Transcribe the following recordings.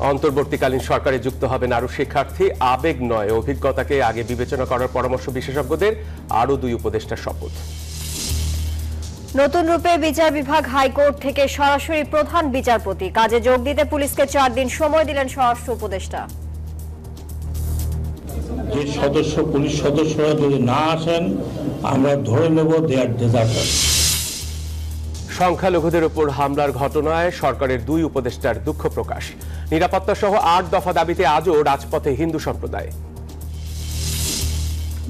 অন্তর্বর্তীকালীন সরকারে যুক্ত হবেন আরও শিক্ষার্থী। আবেগ নয়, অভিজ্ঞতাকে আগে বিবেচনা করার পরামর্শ বিশেষজ্ঞদের। আরও 2 উপদেষ্টার শপথ। নতুন রূপে বিচার বিভাগ হাইকোর্ট থেকে সরাসরি প্রধান বিচারপতি। কাজে যোগ দিতে পুলিশকে 4 দিন সময় দিলেন স্বরাষ্ট্র উপদেষ্টা। যে পুলিশ সদস্যরা যদি না আসেন, আমরা ধরে নেব দে আর ডেজার্টার। সংখ্যালঘুদের উপর হামলার ঘটনায় সরকারের 2 উপদেষ্টার দুঃখ প্রকাশ। নিরাপত্তা সহ 8 দফা দাবিতে আজও রাজপথে হিন্দু সম্প্রদায়।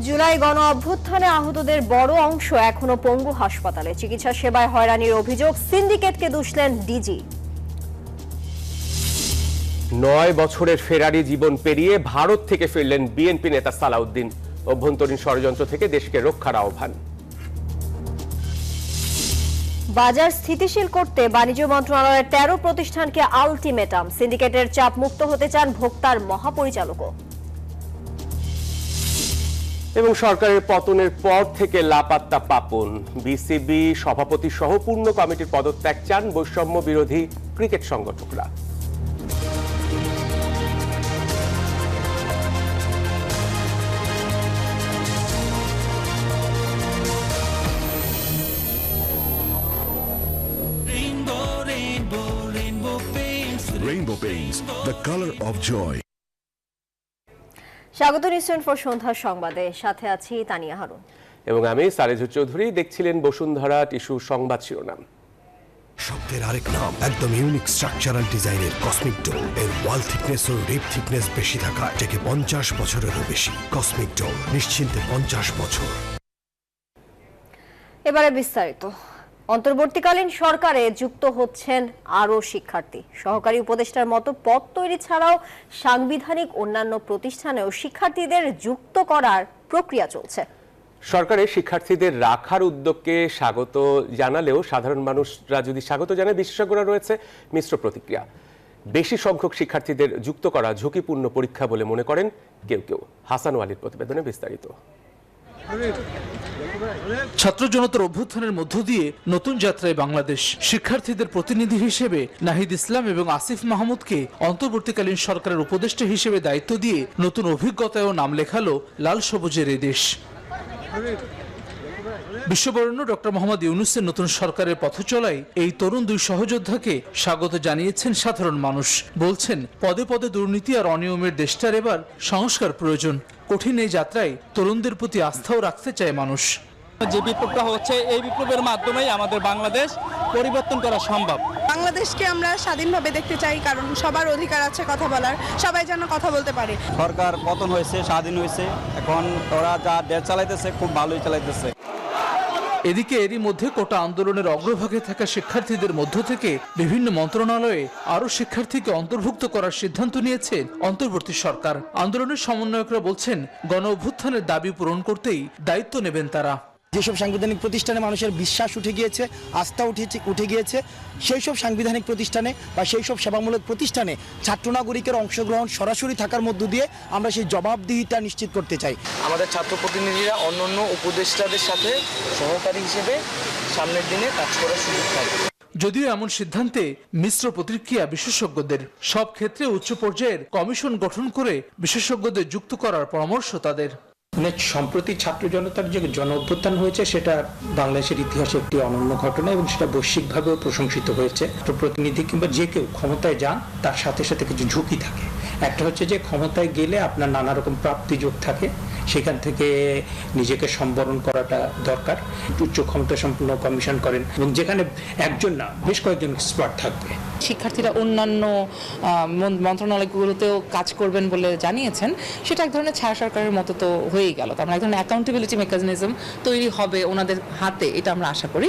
জুলাই গণ অভ্যুত্থানে আহতদের বড় অংশ এখনো পঙ্গু হাসপাতালে। চিকিৎসা সেবায় হয়রানির অভিযোগ, সিন্ডিকেটকে দুষলেন ডিজি। 9 বছরের ফেরারি জীবন পেরিয়ে ভারত থেকে ফিরলেন বিএনপি নেতা সালাউদ্দিন। অভ্যন্তরীণ ষড়যন্ত্র থেকে দেশকে রক্ষার আহ্বান। বাজার স্থিতিশীল করতে বাণিজ্য মন্ত্রণালয়ের 13 প্রতিষ্ঠানকে আলটিমেটাম। সিন্ডিকেটের চাপ মুক্ত হতে চান ভোক্তার মহাপরিচালকও। এবং সরকারের পতনের পর থেকে লাপাত্তা পাপন। বিসিবি সভাপতি সহ পূর্ণ কমিটির পদত্যাগ চান বৈষম্য বিরোধী ক্রিকেট সংগঠকরা। Rainbow Paints, the color of joy. স্বাগত নিউজ ফর সন্ধ্যার সংবাদে, সাথে আছি তানিয়া হারুন এবং আমি সালেজুর চৌধুরী। দেখছিলেন বসুন্ধরা টিস্যু সংবাদ শিরোনাম। শব্দের আরেক নাম, একদম ইউনিক স্ট্রাকচারাল ডিজাইনের কসমিক ডোর। এর ওয়াল থিকনেস ও রিপ থিকনেস বেশি থাকায় থেকে 50 বছরেরও বেশি। কসমিক ডোর, নিশ্চিন্তে 50 বছর। এবারে বিস্তারিত। অন্তর্বর্তীকালীন সরকারে যুক্ত হচ্ছেন আরও শিক্ষার্থী। সহকারী উপদেষ্টার মতো পদ তৈরি ছাড়াও সাংবিধানিক অন্যান্য প্রতিষ্ঠানেও শিক্ষার্থীদের যুক্ত করার প্রক্রিয়া চলছে। সরকারের শিক্ষার্থীদের রাখার উদ্যোগকে স্বাগত জানালেও সাধারণ মানুষরা যদি স্বাগত জানায়, বিশেষজ্ঞরা রয়েছে মিশ্র প্রতিক্রিয়া। বেশি সংখ্যক শিক্ষার্থীদের যুক্ত করা ঝুঁকিপূর্ণ পরীক্ষা বলে মনে করেন কেউ কেউ। হাসান ওয়ালির প্রতিবেদনে বিস্তারিত। ছাত্র জনতার অভ্যুত্থানের মধ্য দিয়ে নতুন যাত্রায় বাংলাদেশ। শিক্ষার্থীদের প্রতিনিধি হিসেবে নাহিদ ইসলাম এবং আসিফ মাহমুদকে অন্তর্বর্তীকালীন সরকারের উপদেষ্টা হিসেবে দায়িত্ব দিয়ে নতুন অভিজ্ঞতায়ও নাম লেখালো লাল সবুজের এই দেশ। বিশ্ববরেণ্য ডক্টর মোহাম্মদ ইউনূসের নতুন সরকারের পথচলায় এই তরুণ 2 সহযোদ্ধাকে স্বাগত জানিয়েছেন সাধারণ মানুষ। বলছেন, পদে পদে দুর্নীতি আর অনিয়মের দেশটার এবার সংস্কার প্রয়োজন। কঠিন এই যাত্রায় তরুণদের প্রতি আস্থাও রাখতে চায় মানুষ। যে বিপ্লবটা হচ্ছে, এই বিপ্লবের মাধ্যমেই আমাদের বাংলাদেশ পরিবর্তন করা সম্ভব। বাংলাদেশকে আমরা স্বাধীনভাবে দেখতে চাই, কারণ সবার অধিকার আছে কথা বলার, সবাই যেন কথা বলতে পারে। সরকার পতন হয়েছে, স্বাধীন হয়েছে, এখন ওরা যা দেশ চালাইতেছে খুব ভালোই চালাইতেছে। এদিকে এরই মধ্যে কোটা আন্দোলনের অগ্রভাগে থাকা শিক্ষার্থীদের মধ্য থেকে বিভিন্ন মন্ত্রণালয়ে আরও শিক্ষার্থীকে অন্তর্ভুক্ত করার সিদ্ধান্ত নিয়েছে অন্তর্বর্তী সরকার। আন্দোলনের সমন্বয়করা বলছেন, গণ অভ্যুত্থানের দাবি পূরণ করতেই দায়িত্ব নেবেন তারা। যেসব সাংবিধানিক প্রতিষ্ঠানে মানুষের বিশ্বাস উঠে গিয়েছে, আস্থা উঠে গিয়েছে, সেই সব সাংবিধানিক প্রতিষ্ঠানে বা সেই সব সেবামূলক প্রতিষ্ঠানে ছাত্র নাগরিকের অংশগ্রহণ সরাসরি থাকার মধ্য দিয়ে আমরা সেই জবাবদিহিতা নিশ্চিত করতে চাই। আমাদের ছাত্র প্রতিনিধিরা অন্যান্য উপদেষ্টাদের সাথে সহকারী হিসেবে সামনের দিনে কাজ করার সুযোগ পাবে। যদিও এমন সিদ্ধান্তে মিশ্র প্রতিক্রিয়া বিশেষজ্ঞদের। সব ক্ষেত্রে উচ্চ পর্যায়ের কমিশন গঠন করে বিশেষজ্ঞদের যুক্ত করার পরামর্শ তাদের। সম্প্রতি ছাত্র জনতার যে জন অভ্যুত্থান হয়েছে, সেটা বাংলাদেশের ইতিহাসে একটি অনন্য ঘটনা এবং সেটা বৈশ্বিকভাবেও প্রশংসিত হয়েছে। তো প্রতিনিধি কিংবা যে কেউ ক্ষমতায় যান, তার সাথে সাথে কিছু ঝুঁকি থাকে। একটা হচ্ছে যে ক্ষমতায় গেলে আপনার নানা রকম প্রাপ্তি যোগ থাকে, সেখান থেকে নিজেকে সম্বরণ করাটা দরকার। উচ্চ ক্ষমতা সম্পন্ন কমিশন করেন এবং যেখানে একজন না বেশ কয়েকজন এক্সপার্ট থাকবে। শিক্ষার্থীরা অন্যান্য মন্ত্রণালয়গুলোতেও কাজ করবেন বলে জানিয়েছেন। সেটা এক ধরনের ছায়া সরকারের মতো তো হয়েই গেল। তার মানে এক ধরনের অ্যাকাউন্টেবিলিটি মেকানিজম তৈরি হবে ওনাদের হাতে, এটা আমরা আশা করি।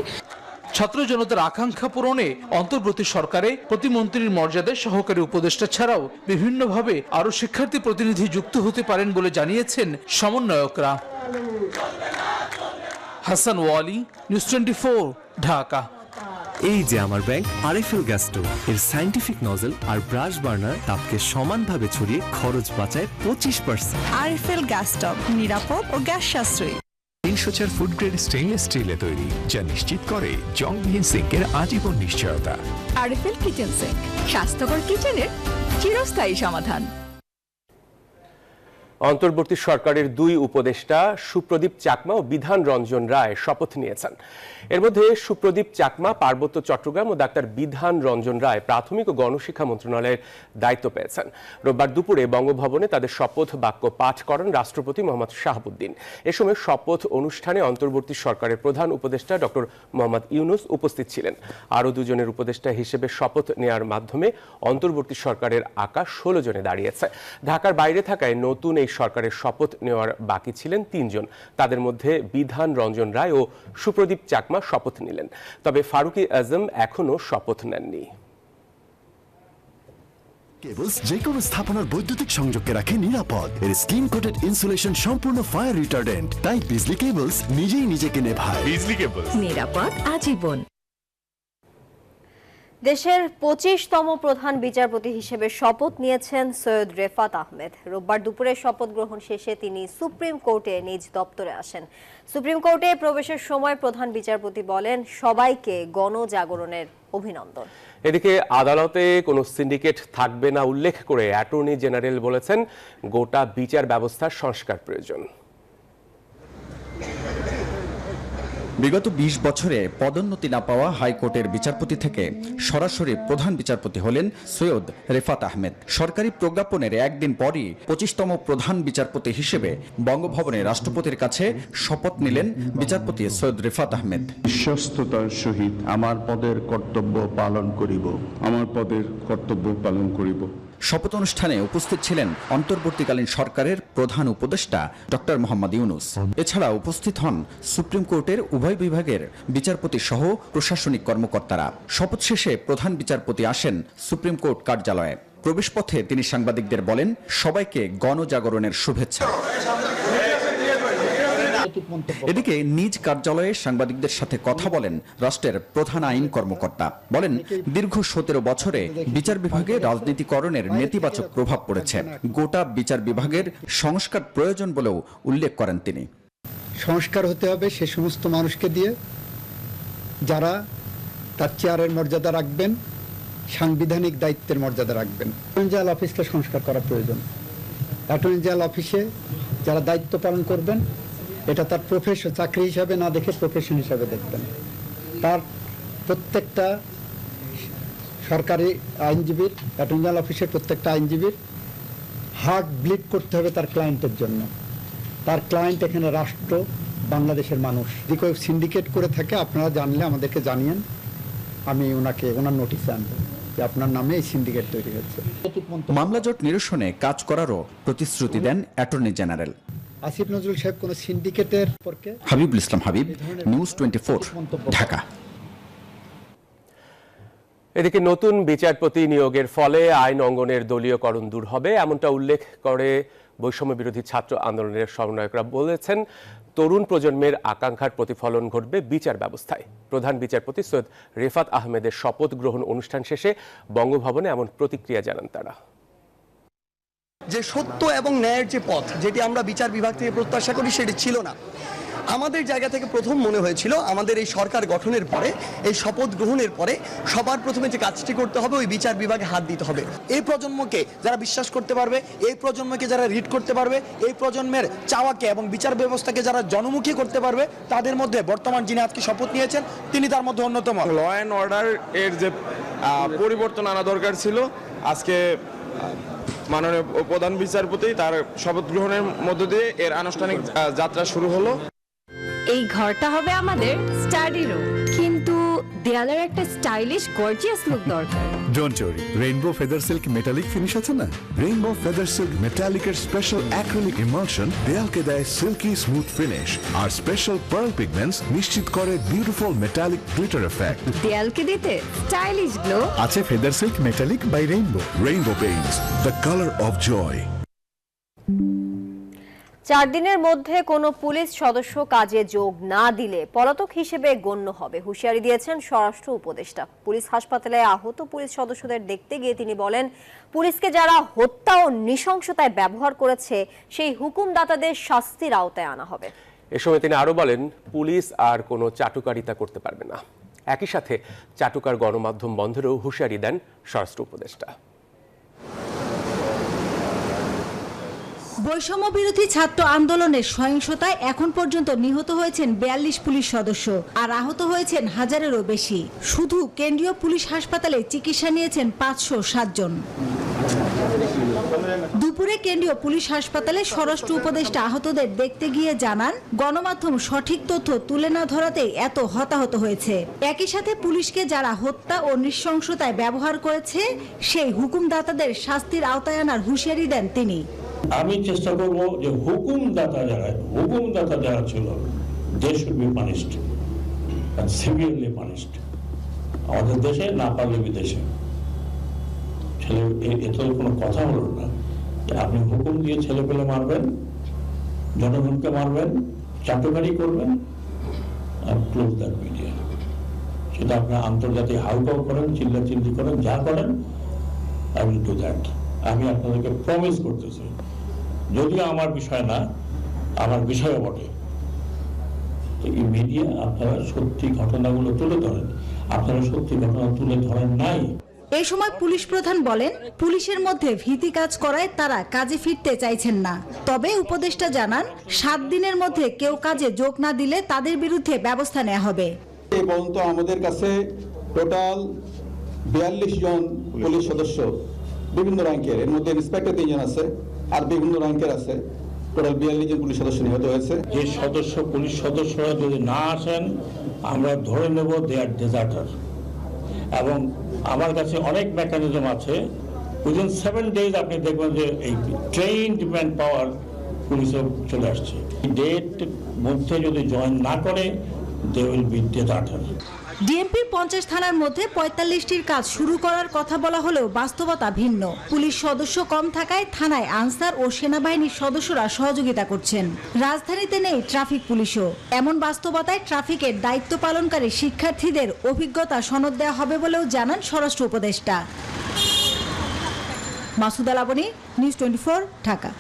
ছাত্র জনতার আকাঙ্ক্ষা পূরণে অন্তর্বর্তী সরকারে প্রতিমন্ত্রীর মর্যাদায় সহকারী উপদেষ্টা ছাড়াও বিভিন্নভাবে আরও শিক্ষার্থী প্রতিনিধি যুক্ত হতে পারেন বলে জানিয়েছেন সমন্বয়করা। হাসান ওয়ালি, নিউজ 24, ঢাকা। এই যে আমার ব্যাংক আরএফএল গ্যাস স্টোভ, এর সায়েন্টিফিক নজল আর ব্রাশ বার্নার তাপকে সমানভাবে ছড়িয়ে খরচ বাঁচায় 25%। আরএফএল গ্যাস স্টোভ নিরাপদ ও গ্যাস সাশ্রয়ী। 304 ফুড গ্রেড স্টেইনলেস স্টিলে তৈরি, যা নিশ্চিত করে জংবিহীন সিঙ্কের আজীবন নিশ্চয়তা। আরএফএল কিচেন সিঙ্ক, স্বাস্থ্যকর কিচেনের চিরস্থায়ী সমাধান। অন্তর্বর্তী সরকারের দুই উপদেষ্টা সুপ্রদীপ চাকমা ও বিধান রঞ্জন রায় শপথ নিয়েছেন। এর মধ্যে সুপ্রদীপ চাকমা পার্বত্য চট্টগ্রাম ও ডাক্তার বিধান রঞ্জন রায় প্রাথমিক ও গণশিক্ষা মন্ত্রণালয়ের দায়িত্ব পেয়েছেন। রোববার দুপুরে বঙ্গভবনে তাদের শপথ বাক্য পাঠ করেন রাষ্ট্রপতি মোহাম্মদ শাহাবুদ্দিন। এ সময় শপথ অনুষ্ঠানে অন্তর্বর্তী সরকারের প্রধান উপদেষ্টা ডক্টর মোহাম্মদ ইউনুস উপস্থিত ছিলেন। আরও দুজনের উপদেষ্টা হিসেবে শপথ নেওয়ার মাধ্যমে অন্তর্বর্তী সরকারের আঁকা 16 জনে দাঁড়িয়েছে। ঢাকার বাইরে থাকায় নতুন এই সরকারের শপথ নেওয়ার বাকি ছিলেন 3 জন। তাদের মধ্যে বিধান রঞ্জন রায় ও সুপ্রদীপ চাকমা শপথ নিলেন, তবে ফারুকি আজম এখনো শপথ নেননি। কেবলস যে কোনো স্থাপনার বৈদ্যুতিক সংযোগকে রাখে নিরাপদ। এর স্কিন কোটেড ইনসুলেশন সম্পূর্ণ ফায়ার রিটার্ডেন্ট, তাই বিজলি কেবলস নিজেই নিজেকে নেভায়। বিজলি কেবলস, নিরাপদ আজীবন। দেশের 25তম প্রধান বিচারপতি হিসেবে শপথ নিয়েছেন সৈয়দ রেফাত আহমেদ। রোববার দুপুরে শপথ গ্রহণ শেষে তিনি সুপ্রিম কোর্টে নিজ দপ্তরে আসেন। সুপ্রিম কোর্টে প্রবেশের সময় প্রধান বিচারপতি বলেন, সবাইকে গণজাগরণের অভিনন্দন। এদিকে আদালতে কোনো সিন্ডিকেট থাকবে না উল্লেখ করে অ্যাটর্নি জেনারেল বলেছেন, গোটা বিচার ব্যবস্থার সংস্কার প্রয়োজন। বিগত 20 বছরে পদোন্নতি না পাওয়া হাইকোর্টের বিচারপতি থেকে সরাসরি প্রধান বিচারপতি হলেন সৈয়দ রেফাত আহমেদ। সরকারি প্রজ্ঞাপনের একদিন পরই 25তম প্রধান বিচারপতি হিসেবে বঙ্গভবনে রাষ্ট্রপতির কাছে শপথ নিলেন বিচারপতি সৈয়দ রেফাত আহমেদ। বিশ্বস্ততার সহিত আমার পদের কর্তব্য পালন করিব। শপথ অনুষ্ঠানে উপস্থিত ছিলেন অন্তর্বর্তীকালীন সরকারের প্রধান উপদেষ্টা ডক্টর মোহাম্মদ ইউনুস। এছাড়া উপস্থিত হন সুপ্রিম কোর্টের উভয় বিভাগের বিচারপতি সহ প্রশাসনিক কর্মকর্তারা। শপথ শেষে প্রধান বিচারপতি আসেন সুপ্রিম কোর্ট কার্যালয়ে। প্রবেশপথে তিনি সাংবাদিকদের বলেন, সবাইকে গণজাগরণের শুভেচ্ছা। এদিকে নিজ কার্যালয়ে সাংবাদিকদের সাথে কথা বলেন রাষ্ট্রের প্রধান আইন কর্মকর্তা। বলেন, দীর্ঘ 17 বছরে বিচার বিভাগে রাজনীতিকরণের নেতিবাচক প্রভাব পড়েছে। গোটা বিচার বিভাগের সংস্কার প্রয়োজন বলেও উল্লেখ করেন তিনি। সংস্কার হতে হবে সে সমস্ত মানুষকে দিয়ে যারা তার চেয়ারের মর্যাদা রাখবেন, সাংবিধানিক দায়িত্বের মর্যাদা রাখবেন। অ্যাটর্নি জেনারেল অফিসকে সংস্কার করা প্রয়োজন। অ্যাটর্নি জেনারেল অফিসে যারা দায়িত্ব পালন করবেন, এটা তার প্রফেশন, চাকরি হিসাবে না দেখে প্রফেশন হিসাবে দেখবেন। তার প্রত্যেকটা সরকারি আইনজীবীর, অ্যাটর্নি জেনারেল অফিসের প্রত্যেকটা আইনজীবীর হার্ট ব্লিড করতে হবে তার ক্লায়েন্টের জন্য। তার ক্লায়েন্ট এখানে রাষ্ট্র, বাংলাদেশের মানুষ। যদি কেউ সিন্ডিকেট করে থাকে আপনারা জানলে আমাদেরকে জানিয়েন, আমি ওনার নোটিশে আনবো যে আপনার নামে এই সিন্ডিকেট তৈরি হচ্ছে। মামলা জট নিরসনে কাজ করারও প্রতিশ্রুতি দেন অ্যাটর্নি জেনারেল। আসিফ নজরুল সাহেব কোন সিন্ডিকেটের সম্পর্কে। হাবিবুল ইসলাম হাবিব, নিউজ 24, ঢাকা। এদিকে নতুন বিচারপতি নিয়োগের ফলে আইন অঙ্গনের দলীয়করণ দূর হবে, এমনটা উল্লেখ করে বৈষম্য বিরোধী ছাত্র আন্দোলনের সমন্বয়করা বলেছেন, তরুণ প্রজন্মের আকাঙ্ক্ষার প্রতিফলন ঘটবে বিচার ব্যবস্থায়। প্রধান বিচারপতি সৈয়দ রেফাত আহমেদের শপথ গ্রহণ অনুষ্ঠান শেষে বঙ্গভবনে এমন প্রতিক্রিয়া জানান তারা। যে সত্য এবং ন্যায়ের যে পথ, যেটি আমরা বিচার বিভাগ থেকে প্রত্যাশা করি, সেটি ছিল না। আমাদের জায়গা থেকে প্রথম মনে হয়েছিল, আমাদের এই সরকার গঠনের পরে, এই শপথ গ্রহণের পরে সবার প্রথমে যে কাজটি করতে হবে, ওই বিচার বিভাগে হাত দিতে হবে। এই প্রজন্মকে যারা বিশ্বাস করতে পারবে, এই প্রজন্মকে যারা রিড করতে পারবে, এই প্রজন্মের চাওয়াকে এবং বিচার ব্যবস্থাকে যারা জনমুখী করতে পারবে, তাদের মধ্যে বর্তমান যিনি আজকে শপথ নিয়েছেন তিনি তার মধ্যে অন্যতম। ল অ্যান্ড অর্ডার এর যে পরিবর্তন আনা দরকার ছিল, আজকে মাননীয় প্রধান বিচারপতি তার শপথ গ্রহণের মধ্য দিয়ে এর আনুষ্ঠানিক যাত্রা শুরু হলো। এই ঘরটা হবে আমাদের স্টাডি রুম, কিন্তু দেয়ালের একটা স্টাইলিশ গর্জিয়াস লুক দরকার। Don't worry, Rainbow feather silk metallic finish আছে না? রেইনবো ফেদার সিল্ক মেটালিকের স্পেশাল অ্যাক্রিলিক ইমালশন দেয়ালকে দেয় সিল্কি স্মুথ ফিনিশ, আর স্পেশাল পার্ল পিগমেন্টস নিশ্চিত করে বিউটিফুল মেটালিক গ্লিটার এফেক্ট। দেয়ালকে দিতে স্টাইলিশ গ্লো আছে feather silk metallic by Rainbow. Rainbow Paints, the colour of joy. 4 দিনের মধ্যে কোনো পুলিশ সদস্য কাজে যোগ না দিলে পলাতক হিসেবে গণ্য হবে, হুঁশিয়ারি দিয়েছেন স্বরাষ্ট্র উপদেষ্টা। পুলিশ হাসপাতালে আহত পুলিশ সদস্যদের দেখতে গিয়ে তিনি বলেন, পুলিশকে যারা হত্যা ও নৃশংসতায় ব্যবহার করেছে সেই হুকুমদাতাদের শাস্তির আওতায় আনা হবে। এ সময় তিনি আরো বলেন, পুলিশ আর কোনো চাটুকারিতা করতে পারবে না। একই সাথে চাটুকার গণমাধ্যম বন্ধেরও হুঁশিয়ারি দেন স্বরাষ্ট্র উপদেষ্টা। বৈষম্য বিরোধী ছাত্র আন্দোলনের সহিংসতায় এখন পর্যন্ত নিহত হয়েছেন 42 পুলিশ সদস্য আর আহত হয়েছেন হাজারেরও বেশি। শুধু কেন্দ্রীয় পুলিশ হাসপাতালে চিকিৎসা নিয়েছেন 507 জন। দুপুরে কেন্দ্রীয় পুলিশ হাসপাতালে স্বরাষ্ট্র উপদেষ্টা আহতদের দেখতে গিয়ে জানান, গণমাধ্যম সঠিক তথ্য তুলে না ধরাতেই এত হতাহত হয়েছে। একই সাথে পুলিশকে যারা হত্যা ও নৃশংসতায় ব্যবহার করেছে সেই হুকুমদাতাদের শাস্তির আওতায় আনার হুঁশিয়ারি দেন তিনি। আমি চেষ্টা করব যে হুকুমদাতা যারা ছিল they should be punished and severely punished. আমাদের দেশে না পারলে বিদেশে। ছেলে এত কোনো কথা হলো না যে আপনি হুকুম দিয়ে ছেলে পেলে মারবেন, জনগণকে মারবেন, চাটুকারি করবেন, ক্লোজ দ্যাট মিডিয়া। সেটা আপনার আন্তর্জাতিক হাউকাউ করেন, চিল্লাচিল্লি করেন, যা করেন, আই উইল ডু দ্যাট। আমি আপনাদেরকে প্রমিস করতেছি, যদিও আমার বিষয় না, আমার বিষয়ও বটে, এই মিডিয়া আপনারা সত্যি ঘটনাগুলো তুলে ধরেন। আপনারা সত্যি ঘটনা তুলে ধরেন নাই। এই সময় পুলিশ প্রধান বলেন, পুলিশের মধ্যে ভীতি কাজ করায় তারা কাজে ফিরতে চাইছেন না। তবে উপদেষ্টা জানান, 7 দিনের মধ্যে কেউ কাজে যোগ না দিলে তাদের বিরুদ্ধে ব্যবস্থা নেওয়া হবে। এই পর্যন্ত আমাদের কাছে টোটাল 42 জন পুলিশ সদস্য বিভিন্ন র্যাঙ্কের, এর মধ্যে ইন্সপেক্টর 3 জন আছে আর বিভিন্ন র্যাঙ্কের আছে। টোটাল 42 জন পুলিশ সদস্য নিহত হয়েছে। যে পুলিশ সদস্যরা যদি না আসেন, আমরা ধরে নেব দে আর ডেজার্টার। এবং আমার কাছে অনেক মেকানিজম আছে, উইদিন 7 ডেজ আপনি দেখবেন যে এই ট্রেইনড ম্যান পাওয়ার পুলিশে চলে আসছে। ডেট মধ্যে যদি জয়েন না করে, দে উইল বি ডেজার্টার। ডিএমপির 50 থানার মধ্যে 45টির কাজ শুরু করার কথা বলা হলেও বাস্তবতা ভিন্ন। পুলিশ সদস্য কম থাকায় থানায় আনসার ও সেনাবাহিনীর সদস্যরা সহযোগিতা করছেন। রাজধানীতে নেই ট্রাফিক পুলিশও। এমন বাস্তবতায় ট্রাফিকের দায়িত্ব পালনকারী শিক্ষার্থীদের অভিজ্ঞতা সনদ দেওয়া হবে বলেও জানান স্বরাষ্ট্র উপদেষ্টা। মাসুদা লাবনী, নিউজ 24, ঢাকা।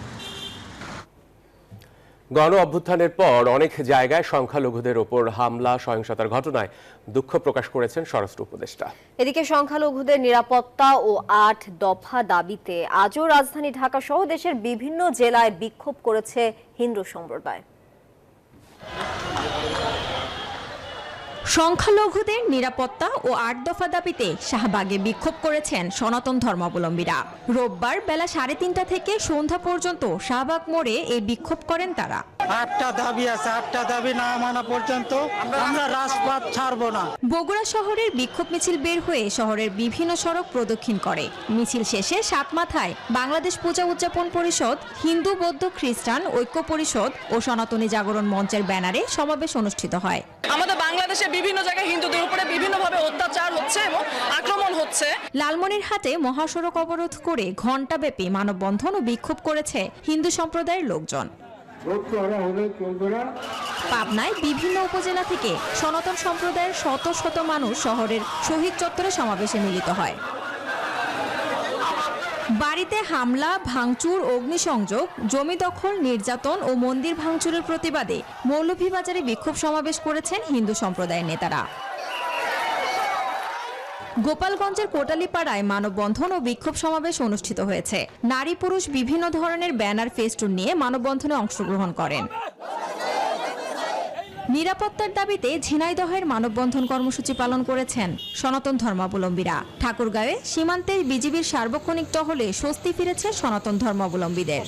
গণ অভ্যুত্থানের পর অনেক জায়গায় সংখ্যালঘুদের ওপর হামলা, সহিংসতার ঘটনায় দুঃখ প্রকাশ করেছেন স্বরাষ্ট্র উপদেষ্টা। এদিকে সংখ্যালঘুদের নিরাপত্তা ও 8 দফা দাবিতে আজও রাজধানী ঢাকা সহ দেশের বিভিন্ন জেলায় বিক্ষোভ করেছে হিন্দু সম্প্রদায়। সংখ্যালঘুদের নিরাপত্তা ও 8 দফা দাবিতে শাহবাগে বিক্ষোভ করেছেন সনাতন ধর্মাবলম্বীরা। রোববার বেলা 3:30 থেকে সন্ধ্যা পর্যন্ত শাহবাগ মোড়ে এই বিক্ষোভ করেন তারা। 8টা দাবি আছে, 8টা দাবি না মানা পর্যন্ত আমরা রাজপথ ছাড়বো না। বগুড়া শহরের বিক্ষোভ মিছিল বের হয়ে শহরের বিভিন্ন সড়ক প্রদক্ষিণ করে। মিছিল শেষে সাতমাথায় বাংলাদেশ পূজা উদযাপন পরিষদ, হিন্দু বৌদ্ধ খ্রিস্টান ঐক্য পরিষদ ও সনাতনী জাগরণ মঞ্চের ব্যানারে সমাবেশ অনুষ্ঠিত হয়। আমাদের বাংলাদেশে বিভিন্ন জায়গায় হিন্দুদের উপরে বিভিন্নভাবে অত্যাচার হচ্ছে এবং আক্রমণ হচ্ছে। লালমনিরহাটে মহাসড়ক অবরোধ করে ঘণ্টাব্যাপী মানববন্ধন ও বিক্ষোভ করেছে হিন্দু সম্প্রদায়ের লোকজন। পাবনায় বিভিন্ন উপজেলা থেকে সনাতন সম্প্রদায়ের শত শত মানুষ শহরের শহীদ চত্বরে সমাবেশে মিলিত হয়। বাড়িতে হামলা, ভাঙচুর, অগ্নিসংযোগ, জমি দখল, নির্যাতন ও মন্দির ভাঙচুরের প্রতিবাদে মৌলভীবাজারে বিক্ষোভ সমাবেশ করেছেন হিন্দু সম্প্রদায়ের নেতারা। গোপালগঞ্জের কোটালীপাড়ায় মানববন্ধন ও বিক্ষোভ সমাবেশ অনুষ্ঠিত হয়েছে। নারী পুরুষ বিভিন্ন ধরনের ব্যানার, ফেস্টুন নিয়ে মানববন্ধনে অংশগ্রহণ করেন। নিরাপত্তার দাবিতে ঝিনাইদহের মানববন্ধন কর্মসূচি পালন করেছেন সনাতন ধর্মাবলম্বীরা। ঠাকুরগাঁওয়ে সীমান্তের বিজিবির সার্বক্ষণিক টহলে স্বস্তি ফিরেছে সনাতন ধর্মাবলম্বীদের।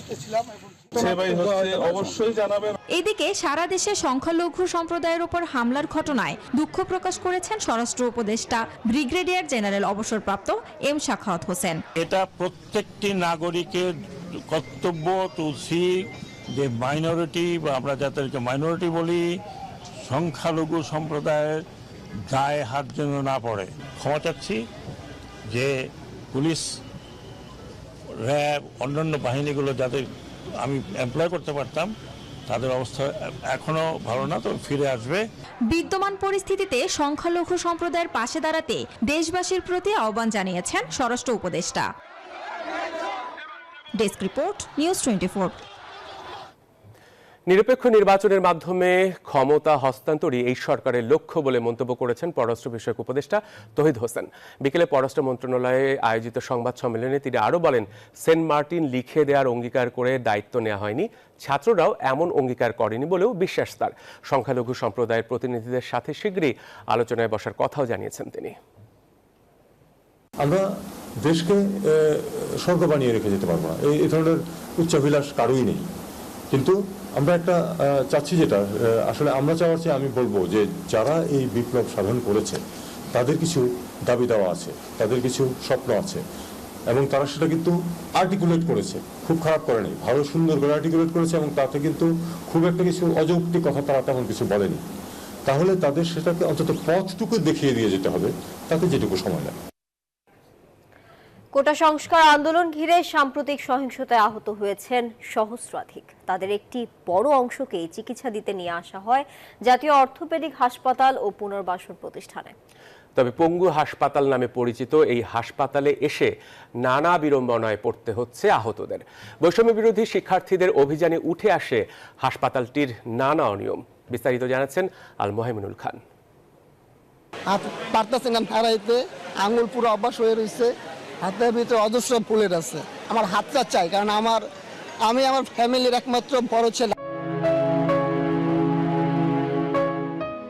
এদিকে সারা দেশে সংখ্যালঘু সম্প্রদায়ের উপর হামলার ঘটনায় দুঃখ প্রকাশ করেছেন স্বরাষ্ট্র উপদেষ্টা ব্রিগেডিয়ার জেনারেল অবসরপ্রাপ্ত এম সাখাওয়াত হোসেন। এটা প্রত্যেকটি নাগরিকের কর্তব্য টু সি যে মাইনরিটি, বা আমরা যাদেরকে মাইনরিটি বলি, সংখ্যালঘু সম্প্রদায়ের গায়ে হাত যেন না পড়ে। ক্ষমা চাচ্ছি যে পুলিশ, র্যাব, অন্যান্য বাহিনীগুলো যাদের আমি এমপ্লয় করতে পারতাম, তাদের অবস্থা এখনো ভালো না, তো ফিরে আসবে। বিদ্যমান পরিস্থিতিতে সংখ্যালঘু সম্প্রদায়ের পাশে দাঁড়াতে দেশবাসীর প্রতি আহ্বান জানিয়েছেন স্বরাষ্ট্র উপদেষ্টা। Desk report, news 24। নিরপেক্ষ নির্বাচনের মাধ্যমে ক্ষমতা হস্তান্তরই এই সরকারের লক্ষ্য বলে মন্তব্য করেছেন পররাষ্ট্র বিষয়ক উপদেষ্টা তৌহিদ হোসেন। বিকেলে পররাষ্ট্র মন্ত্রণালয়ে আয়োজিত সংবাদ সম্মেলনে তিনি আরও বলেন, সেন্ট মার্টিন লিখে দেওয়ার অঙ্গীকার করে দায়িত্ব নেওয়া হয়নি, ছাত্ররাও এমন অঙ্গীকার করেনি বলেও বিশ্বাস তার। সংখ্যালঘু সম্প্রদায়ের প্রতিনিধিদের সাথে শীঘ্রই আলোচনায় বসার কথাও জানিয়েছেন তিনি। আমরা দেশকে স্বর্গ বানিয়ে রেখে যেতে পারবো না, এই ধরনের উচ্চাভিলাষ কারোই নেই। কিন্তু আমরা একটা চাচ্ছি, যেটা আসলে আমরা চাওয়ার চেয়ে আমি বলবো যে যারা এই বিপ্লব সাধন করেছে তাদের কিছু দাবি দেওয়া আছে, তাদের কিছু স্বপ্ন আছে, এবং তারা সেটা কিন্তু আর্টিকুলেট করেছে, খুব খারাপ করেনি, ভালো সুন্দর করে আর্টিকুলেট করেছে, এবং তাতে কিন্তু খুব একটা কিছু অযৌক্তিক কথা তারা তেমন কিছু বলেনি। তাহলে তাদের সেটাকে অন্তত পথটুকু দেখিয়ে দিয়ে যেতে হবে, তাতে যেটুকু সময় লাগে। কোটা সংস্কার আন্দোলন ঘিরে সাম্প্রতিক সহিংসতায় আহত হয়েছেন সহস্রাধিক। তাদের একটি বড় অংশকে চিকিৎসা দিতে নিয়ে আসা হয় জাতীয় অর্থোপেডিক হাসপাতাল ও পুনর্বাসন প্রতিষ্ঠানে। তবে পঙ্গু হাসপাতাল নামে পরিচিত এই হাসপাতালে এসে নানা বিড়ম্বনায় পড়তে হচ্ছে আহতদের। বৈষম্য বিরোধী শিক্ষার্থীদের অভিযানে উঠে আসে হাসপাতালটির নানা অনিয়ম। বিস্তারিত জানাচ্ছেন আল মোহাইমিনুল খান। পারতেছিলাম হারাইতে, আঙুল পুরো অভ্যাস হয়ে রয়েছে, হাতের ভিতরে অজস্র ফুলের আছে। আমার হাতটা চাই, কারণ আমি আমার ফ্যামিলির একমাত্র বড় ছেলে।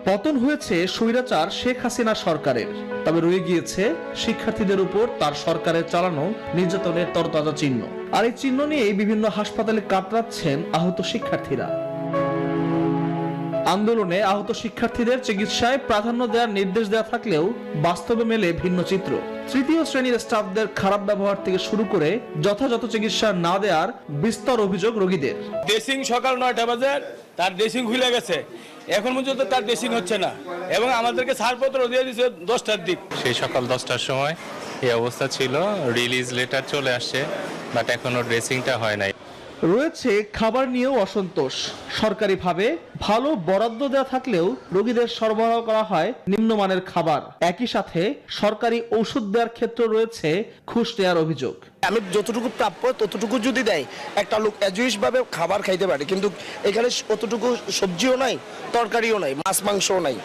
পতন হয়েছে স্বৈরাচার শেখ হাসিনা সরকারের, তবে রয়ে গিয়েছে শিক্ষার্থীদের উপর তার সরকারের চালানো নির্যাতনের তরতাজা চিহ্ন। আর এই চিহ্ন নিয়েই বিভিন্ন হাসপাতালে কাতরাচ্ছেন আহত শিক্ষার্থীরা। আন্দোলনে আহত শিক্ষার্থীদের চিকিৎসায় প্রাধান্য দেওয়ার নির্দেশ দেওয়া থাকলেও বাস্তবে মেলে ভিন্ন চিত্র। তৃতীয় শ্রেণীর স্টাফদের খারাপ ব্যবহার থেকে শুরু করে যথাযথ চিকিৎসা না দেওয়ার বিস্তর অভিযোগ রোগীদের। ড্রেসিং সকাল 9টা বাজে তার ড্রেসিং খুলে গেছে, এখন পর্যন্ত তার ড্রেসিং হচ্ছে না, এবং আমাদেরকে ছাড়পত্র দিয়ে দিয়েছে 10টার দিক। সেই সকাল 10টার সময় এই অবস্থা ছিল, রিলিজ লেটার চলে আসছে, বাট এখনো ড্রেসিংটা হয় নাই। রয়েছে খাবার নিয়েও অসন্তোষ। সরকারিভাবে ভালো বরাদ্দ দেওয়া থাকলেও রোগীদের সরবরাহ করা হয় নিম্নমানের খাবার। একই সাথে সরকারি ঔষধ দেওয়ার ক্ষেত্রে রয়েছে ঘুষ নেওয়ার অভিযোগ। আমি যতটুকু প্রাপ্য ততটুকু যদি দেয়, একটা লোক অ্যাজুইশ ভাবে খাবার খাইতে পারে, কিন্তু এখানে অতটুকু সবজিও নাই, তরকারিও নাই, মাছ মাংসও নাই।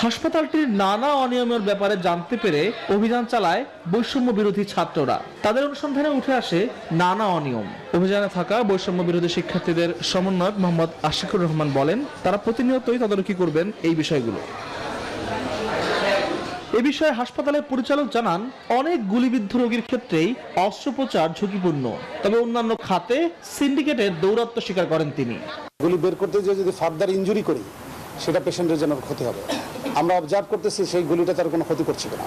হাসপাতালটির নানা অনিয়মের ব্যাপারে জানতে পেরে অভিযান চালায় বৈষম্য বিরোধী ছাত্ররা। তাদের অনুসন্ধানে উঠে আসে নানা অনিয়ম। অভিযানে থাকা বৈষম্য বিরোধী শিক্ষার্থীদের সমন্বয়ক মোহাম্মদ আশিকুর রহমান বলেন, তারা প্রতিনিয়তই তদারকি করবেন এই বিষয়গুলো। এ বিষয়ে হাসপাতালের পরিচালক জানান, অনেক গুলিবিদ্ধ রোগীর ক্ষেত্রেই অস্ত্রোপচার ঝুঁকিপূর্ণ, তবে অন্যান্য খাতে সিন্ডিকেটের দৌরাত্ম্য স্বীকার করেন তিনি। গুলি বের করতে গিয়ে যদি ফার্দার ইনজুরি করি, সেটা পেশেন্টের জন্য ক্ষতি হবে। আমরা অবজার্ভ করতেছি সেই গুলিটা তার কোনো ক্ষতি করছে কিনা।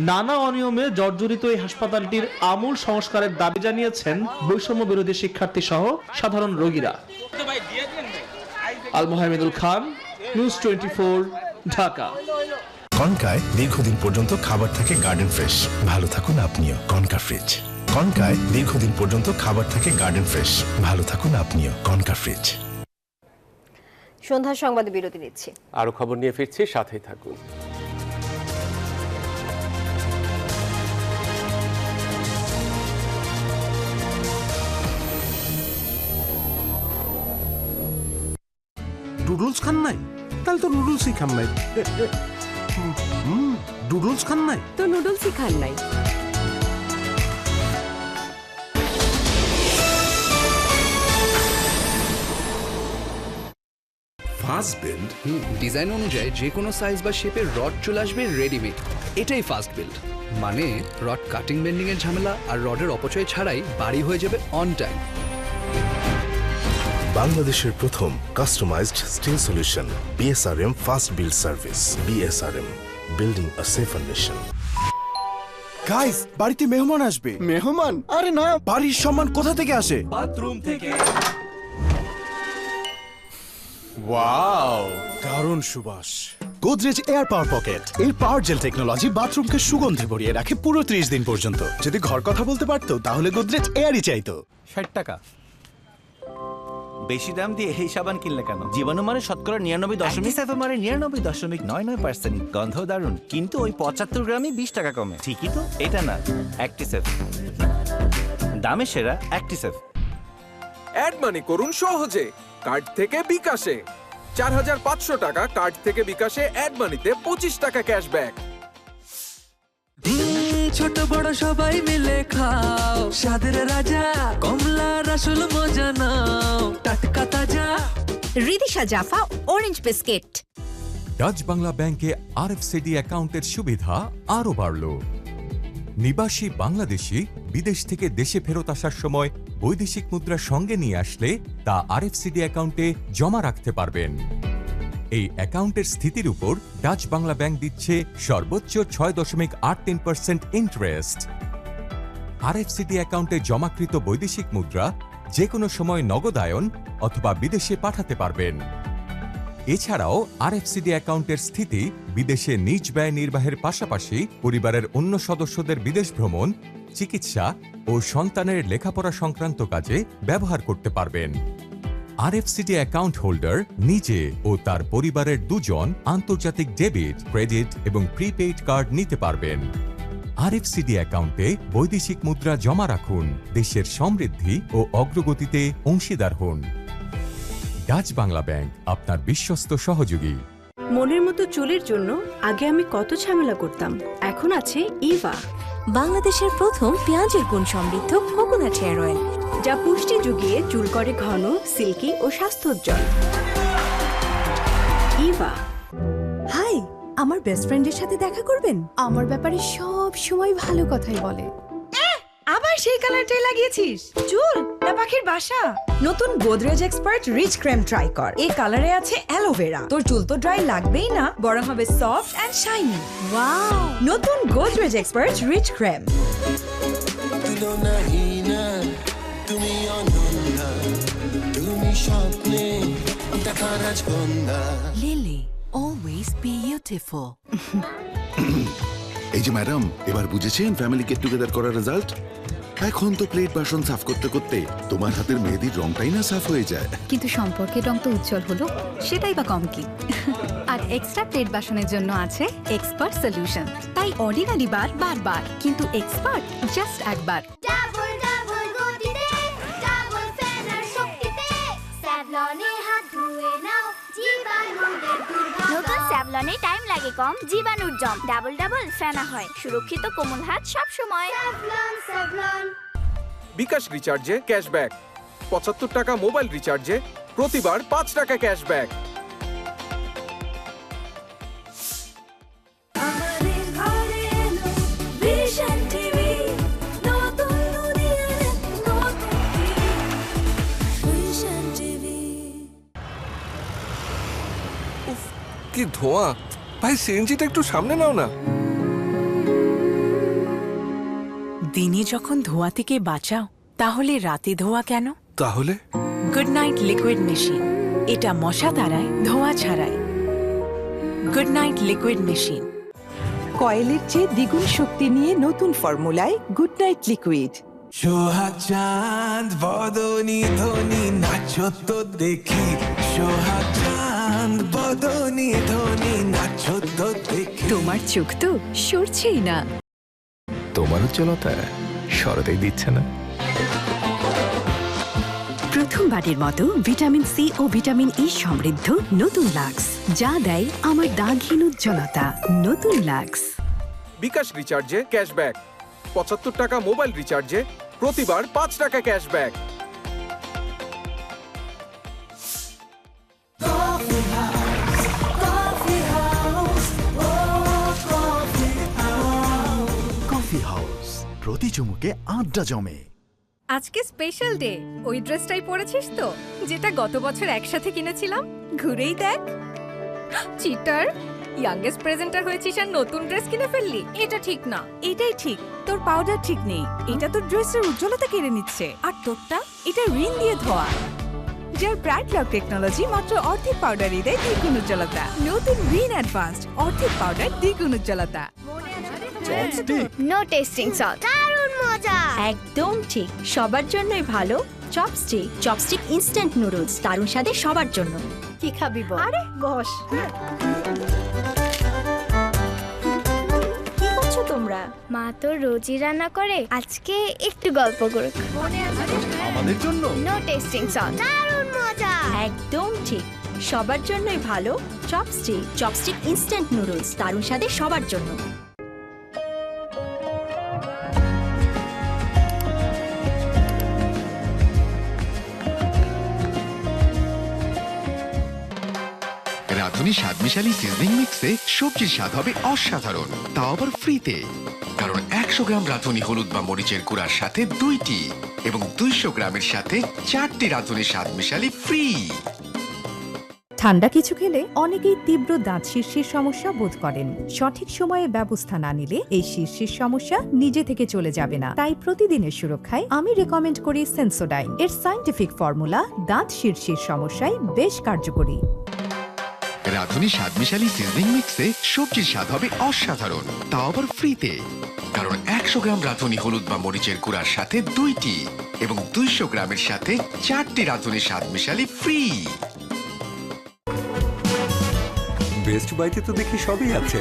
নানা অনিয়মে জর্জরিত এই হাসপাতালটির আমূল সংস্কারের দাবি জানিয়েছেন বৈষম্য বিরোধী শিক্ষার্থী সহ সাধারণ রোগীরা। আল মোহাইমিনুল খান, নিউজ 24, ঢাকা। কনকায় দীর্ঘদিন পর্যন্ত খাবার থাকে গার্ডেন ফ্রেশ। ভালো থাকুন আপনিও। Concha fridge. কনকায় দীর্ঘদিন পর্যন্ত খাবার থাকে গার্ডেন ফ্রেশ। ভালো থাকুন আপনিও। Concha fridge. সন্ধ্যার সংবাদে বিরতি নিচ্ছি, আরো খবর নিয়ে ফিরছি, সাথেই থাকুন। নুডলস খান নাই? তাহলে তো নুডলসই খান নাই। নুডলস খান নাই তো নুডলসই খান নাই। ফাস্ট বিল্ড ডিজাইন অনুযায়ী যে কোনো সাইজ বা শেপের রড চলে আসবে রেডিমেড। এটাই ফাস্ট বিল্ড, মানে রড কাটিং বেন্ডিং এর ঝামেলা আর রডের অপচয় ছাড়াই বাড়ি হয়ে যাবে অন টাইম। বাংলাদেশের প্রথম customised steel solution BSRM fast build service. BSRM, building a safer nation. Guys, বাড়িতে মেহমান আসবে। মেহমান? আরে না, বাড়ির সম্মান কোথা থেকে আসে? বাথরুম থেকে। ওয়াও, দারুণ সুবাস। গোদরেজ এয়ার পাওয়ার পকেট এর পাওয়ার জেল টেকনোলজি বাথরুমকে সুগন্ধে ভরিয়ে রাখে পুরো 30 দিন পর্যন্ত। যদি ঘর কথা বলতে পারতো তাহলে গোদরেজ এয়ারই চাইতো। 60 টাকা বেশি দাম দিয়ে এই সাবান কিনলে কেন? জীবাণু মানে শতকরা 99.99%, গন্ধ দারুণ, কিন্তু ওই 75 গ্রামই 20 টাকা কমে। ঠিকই তো, এটা না অ্যাক্টিসেফ, দামে সেরা অ্যাক্টিসেফ। অ্যাড মানি করুন সহজে কার্ড থেকে বিকাশে। 4500 টাকা কার্ড থেকে বিকাশে, অ্যাড মানিতে 25 টাকা ক্যাশব্যাক। ছোট বড় সবাই মিলে খাও, স্বাদের রাজা কমলার আসল মজা নাও, টাটকা তাজা। Ridisha জাফা orange biscuit. Dutch Bangla ব্যাংকে আরএফসিডি অ্যাকাউন্টের সুবিধা আরও বাড়ল। নিবাসী বাংলাদেশি বিদেশ থেকে দেশে ফেরত আসার সময় বৈদেশিক মুদ্রা সঙ্গে নিয়ে আসলে তা আরএফসিডি অ্যাকাউন্টে জমা রাখতে পারবেন। এই অ্যাকাউন্টের স্থিতির উপর ডাচ বাংলা ব্যাংক দিচ্ছে সর্বোচ্চ 6.83% ইন্টারেস্ট। আরএফসিডি অ্যাকাউন্টে জমাকৃত বৈদেশিক মুদ্রা যে কোনো সময় নগদায়ন অথবা বিদেশে পাঠাতে পারবেন। এছাড়াও আরএফসিডি অ্যাকাউন্টের স্থিতি বিদেশে নিজ ব্যয় নির্বাহের পাশাপাশি পরিবারের অন্য সদস্যদের বিদেশ ভ্রমণ, চিকিৎসা ও সন্তানের লেখাপড়া সংক্রান্ত কাজে ব্যবহার করতে পারবেন। আরএফসিডি অ্যাকাউন্ট হোল্ডার নিজে ও তার পরিবারের দুজন আন্তর্জাতিক ডেবিট, ক্রেডিট এবং প্রিপেইড কার্ড নিতে পারবেন। আরএফসিডি অ্যাকাউন্টে বৈদেশিক মুদ্রা জমা রাখুন, দেশের সমৃদ্ধি ও অগ্রগতিতে অংশীদার হন। ডাচ বাংলা ব্যাংক আপনার বিশ্বস্ত সহযোগী। মনের মতো চুলের জন্য আগে আমি কত ঝামেলা করতাম, এখন আছে ইভা, বাংলাদেশের প্রথম পেঁয়াজের গুণ সমৃদ্ধ কোকোনাট হেয়ার অয়েল, যা পুষ্টি যুগিয়ে চুল করে ঘন, সিল্কি ও স্বাস্থ্যোজ্জ্বল। ইভা। হাই, আমার বেস্ট ফ্রেন্ডের সাথে দেখা করবেন? আমার ব্যাপারে সব সময় ভালো কথাই বলে। আবার সেই কালারটাই লাগিয়েছিস? চুল না পাখির বাসা? নতুন Godrej expert rich cream try কর। এই কালারে আছে অ্যালোভেরা। তোর চুল তো ড্রাই লাগবেই না, বরং হবে সফট এন্ড শাইনি। ওয়াও! নতুন গোদরেজ এক্সপার্ট রিচ ক্রিম। তুমি অনন্যা, তুমি স্বপ্নে দেখা রাজকন্যা। Lily, always beautiful. এই যে ম্যাডাম, এবার বুঝেছেন ফ্যামিলি গেট টুগেদার করার রেজাল্ট? এখন তো প্লেট বাসন সাফ করতে করতে তোমার হাতের মেহেদির রংটাই না সাফ হয়ে যায়। কিন্তু সম্পর্কের রং তো উজ্জ্বল হলো, সেটাই বা কম কি? আর এক্সট্রা প্লেট বাসনের জন্য আছে এক্সপার্ট সলিউশন। তাই অর্ডিনারি বার বারবার, কিন্তু এক্সপার্ট জাস্ট একবার। নতুন স্যাভলনে টাইম লাগে কম, জীবাণুর জম ডাবল ডাবল ফেনা হয়, সুরক্ষিত কোমল হাত সব সময়। বিকাশ রিচার্জে ক্যাশব্যাক। 75 টাকা মোবাইল রিচার্জে প্রতিবার 5 টাকা ক্যাশব্যাক। কি ধোঁয়া! ভাই, সিএনজিটা একটু সামনে নাও না। দিনে যখন ধোঁয়া থেকে বাঁচাও, তাহলে রাতে ধোঁয়া কেন? তাহলে গুড নাইট লিকুইড মেশিন, এটা মশা তাড়ায়, ধোঁয়া ছাড়ায়। Good night liquid machine. কয়েলের চেয়ে দ্বিগুণ শক্তি নিয়ে নতুন ফর্মুলায় গুড নাইট লিকুইড। সোহাগ চাঁদ বদনি ধ্বনি নাচো তো দেখি, সোহাগ চাঁদ বদনি ধ্বনি নাচো তো দেখি। তোমার চোখ তো সরছেই না। তোমার উজ্জ্বলতা সরতেই দিচ্ছে না। প্রথমবারের মতো ভিটামিন সি ও ভিটামিন ই সমৃদ্ধ নতুন লাক্স, যা দেয় আমার দাগহীন উজ্জ্বলতা। নতুন লাক্স। বিকাশ রিচার্জে ক্যাশব্যাক। 75 টাকা মোবাইল রিচার্জে প্রতিবার 5 টাকা ক্যাশব্যাক। কফি হাউস, প্রতি চুমুকে আড্ডা জমে। আজকে স্পেশাল ডে, ওই ড্রেসটাই পরেছিস তো যেটা গত বছর একসাথে কিনেছিলাম? ঘুরেই দেখ। চিটার, ইয়াংগেস্ট প্রেজেন্টার হয়েছিস আর নতুন ড্রেস কিনে ফেললি, এটা ঠিক না। এটাই ঠিক, তোর পাউডার ঠিক নেই। এটা তোর ড্রেসের উজ্জ্বলতা কেড়ে নিচ্ছে। আর তোরটা, এটা রিন দিয়ে ধোয়া, যার ব্রাইট লক টেকনোলজি মাত্র অর্ধেক পাউডারই দেয় দ্বিগুণ উজ্জ্বলতা। নতুন রিন অ্যাডভান্সড অর্ধেক পাউডার দ্বিগুণ উজ্জ্বলতা। নো টেস্টিং সল্ট, দারুণ মজা। একদম ঠিক, সবার জন্যই ভালো। চপস্টিক, চপস্টিক ইনস্ট্যান্ট নুডলস, দারুণ স্বাদে সবার জন্য। কি খাবি বল? আরে বস। কি করছো তো? তোমরা? মা তো রোজই রান্না করে, আজকে একটু গল্প করুক। মনে আছে আমাদের জন্য নো টেস্টিং সল্ট, দারুণ মজা। একদম ঠিক, সবার জন্যই ভালো চপস্টিক। চপস্টিক ইনস্ট্যান্ট নুডলস, দারুণ স্বাদে সবার জন্য। রাঁধুনি স্বাদমিশালি সিজনিং মিক্সে সবজির স্বাদ হবে অসাধারণ, তাও আবার ফ্রিতে। কারণ 100 গ্রাম রাঁধুনি হলুদ বা মরিচের গুঁড়ার সাথে 2টি এবং 200 গ্রামের সাথে 4টি রাঁধুনি স্বাদমিশালি ফ্রি। ঠান্ডা কিছু খেলে অনেকেই তীব্র দাঁত শিরশির সমস্যা বোধ করেন। সঠিক সময়ে ব্যবস্থা না নিলে এই শিরশির সমস্যা নিজে থেকে চলে যাবে না। তাই প্রতিদিনের সুরক্ষায় আমি রেকমেন্ড করি সেন্সোডাইন। এর সায়েন্টিফিক ফর্মুলা দাঁত শিরশির সমস্যায় বেশ কার্যকরী। রাঁধুনি স্বাদমিশালি সিজনিং মিক্সে সবজির স্বাদ হবে অসাধারণ, তাও আবার ফ্রিতে। কারণ 100 গ্রাম রাঁধুনি হলুদ বা মরিচের গুঁড়ার সাথে 2টি এবং 200 গ্রামের সাথে 4টি রাঁধুনি স্বাদমিশালি ফ্রি। বেস্ট বাইতে তো দেখি সবই আছে।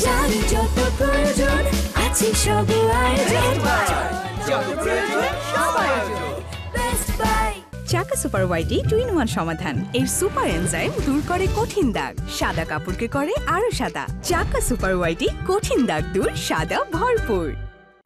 জানি যত প্রয়োজন আছে সব আয়োজন, বেস্ট বাই। চাকা সুপার হোয়াইটি 2-in-1 সমাধান। এর সুপার এনজাইম দূর করে কঠিন দাগ, সাদা কাপড়কে করে আরো সাদা। চাকা সুপার হোয়াইটি কঠিন দাগ দূর, সাদা ভরপুর।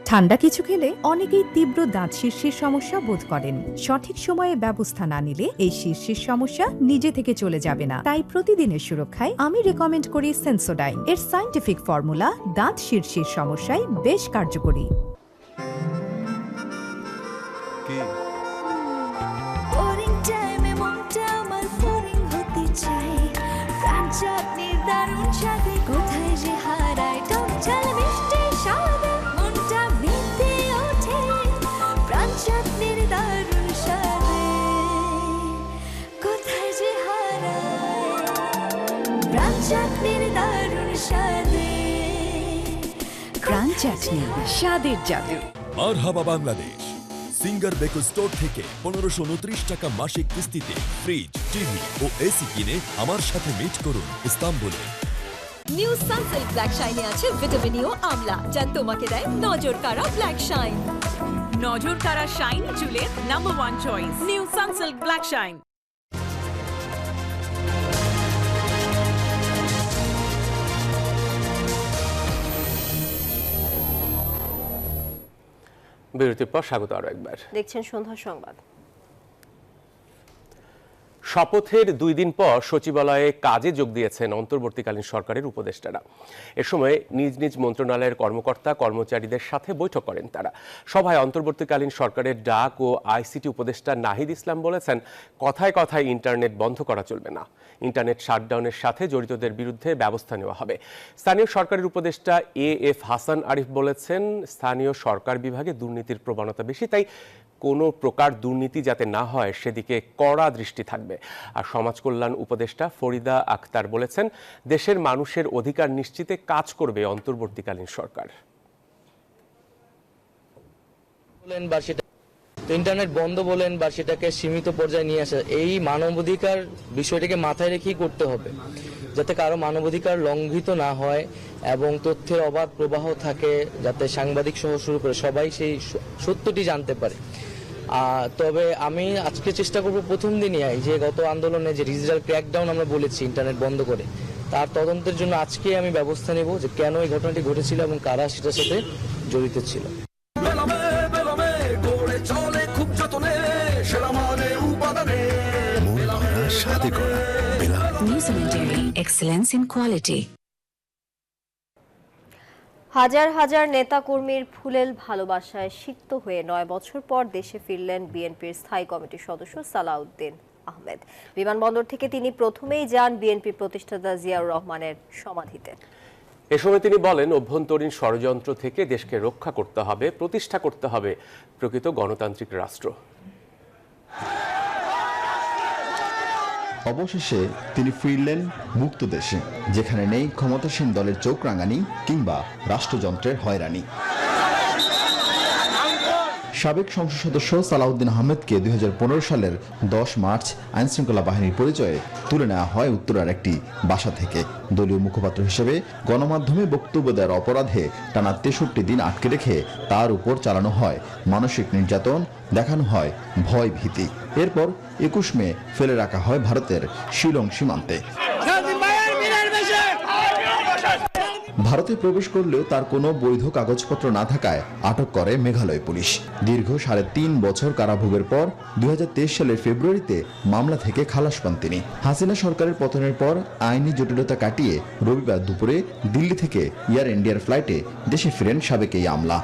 ঠান্ডা কিছু খেলে অনেকেই তীব্র দাঁত শিরশির সমস্যা বোধ করেন। সঠিক সময়ে ব্যবস্থা না নিলে এই শিরশির সমস্যা নিজে থেকে চলে যাবে না। তাই প্রতিদিনের সুরক্ষায় আমি রেকমেন্ড করি সেন্সোডাইন। এর সায়েন্টিফিক ফর্মুলা দাঁত শিরশির সমস্যায় বেশ কার্যকরী। বোরিং টাইমে মনটা আমার বোরিং হতে চাই, প্রাণ চাটনির দারুণ স্বাদে কোথায় যে হারাই, টক ঝাল মিষ্টি স্বাদে মনটা মেতে ওঠে, প্রাণ চাটনির দারুণ স্বাদে কোথায় যে হারাই, প্রাণ চাটনির দারুণ স্বাদে। প্রাণ চাটনি, স্বাদের জাদু। মারহাবা বাংলাদেশ সিঙ্গার বেকো স্টোর থেকে 1529 টাকা মাসিক কিস্তিতে ফ্রিজ, টিভি ও এসি কিনে আমার সাথে মিট করুন ইস্তাম্বুলে। নিউ সানসিল্ক ব্ল্যাক শাইনে আছে ভিটামিন ই ও আমলা, যা তোমাকে দেয় নজর কাড়া ব্ল্যাক শাইন। নজর কাড়া শাইন চুলের number 1 choice, new Sunsilk black shine. বিরতির পর স্বাগত আরো একবার। দেখছেন সন্ধ্যা সংবাদ। শপথের 2 দিন পর সচিবালয়ে কাজে যোগ দিয়েছেন অন্তর্বর্তীকালীন সরকারের উপদেষ্টারা। এ সময় নিজ নিজ মন্ত্রণালয়ের কর্মকর্তা কর্মচারীদের সাথে বৈঠক করেন তারা। সভায় অন্তর্বর্তীকালীন সরকারের ডাক ও আইসিটি উপদেষ্টা নাহিদ ইসলাম বলেছেন, কথায় কথায় ইন্টারনেট বন্ধ করা চলবে না। ইন্টারনেট শাটডাউনের সাথে জড়িতদের বিরুদ্ধে ব্যবস্থা নেওয়া হবে। স্থানীয় সরকারের উপদেষ্টা এএফ হাসান আরিফ বলেছেন, স্থানীয় সরকার বিভাগে দুর্নীতির প্রবণতা বেশি, তাই কোনো প্রকার দুর্নীতি যাতে না হয় সেদিকে কড়া দৃষ্টি থাকবে। আর সমাজ কল্যাণ উপদেষ্টা ফরিদা আক্তার বলেছেন, দেশের মানুষের অধিকার নিশ্চিতে কাজ করবে অন্তর্বর্তীকালীন সরকার। ইন্টারনেট বন্ধ বলেন বা সেটাকে সীমিত পর্যায়ে নিয়ে আসা, এই মানবাধিকার বিষয়টাকে মাথায় রেখেই করতে হবে, যাতে কারো মানবাধিকার লঙ্ঘিত না হয় এবং তথ্যের অবাধ প্রবাহ থাকে, যাতে সাংবাদিক সহ শুরু করে সবাই সেই সত্যটি জানতে পারে। তবে আমি আজকে চেষ্টা করব প্রথম দিনই যে গত আন্দোলনে যে ডিজিটাল ক্র্যাকডাউন আমরা বলেছি ইন্টারনেট বন্ধ করে, তার তদন্তের জন্য আজকে আমি ব্যবস্থা নেব যে কেন এই ঘটনাটি ঘটেছিল এবং কারা সেটার সাথে জড়িত ছিল। হাজার হাজার নেতাকর্মীর ফুলেল ভালোবাসায় সিক্ত হয়ে 9 বছর পর দেশে ফিরলেন বিএনপির স্থায়ী কমিটির সদস্য সালাউদ্দিন আহমেদ। বিমানবন্দর থেকে তিনি প্রথমেই যান বিএনপি প্রতিষ্ঠাতা জিয়াউর রহমানের সমাধিতে। এ সময় তিনি বলেন, অভ্যন্তরীণ ষড়যন্ত্র থেকে দেশকে রক্ষা করতে হবে, প্রতিষ্ঠা করতে হবে প্রকৃত গণতান্ত্রিক রাষ্ট্র। অবশেষে তিনি ফিরলেন মুক্ত দেশে, যেখানে নেই ক্ষমতাসীন দলের চোখ রাঙানি কিংবা রাষ্ট্রযন্ত্রের হয়রানি। সাবেক সংসদ সদস্য সালাউদ্দিন আহমেদকে 2015 সালের 10 মার্চ আইনশৃঙ্খলা বাহিনীর পরিচয়ে তুলে নেওয়া হয় উত্তরার একটি বাসা থেকে। দলীয় মুখপাত্র হিসেবে গণমাধ্যমে বক্তব্য দেওয়ার অপরাধে টানা 63 দিন আটকে রেখে তার উপর চালানো হয় মানসিক নির্যাতন, দেখানো হয় ভয় ভীতি। এরপর 21 মে ফেলে রাখা হয় ভারতের শিলং সীমান্তে। ভারতে প্রবেশ করলেও তার কোনো বৈধ কাগজপত্র না থাকায় আটক করে মেঘালয় পুলিশ। দীর্ঘ 3.5 বছর কারাভোগের পর 2023 সালের ফেব্রুয়ারিতে মামলা থেকে খালাস পান তিনি। হাসিনা সরকারের পতনের পর আইনি জটিলতা কাটিয়ে রবিবার দুপুরে দিল্লি থেকে এয়ার ইন্ডিয়ার ফ্লাইটে দেশে ফিরেন সাবেক এই আমলা।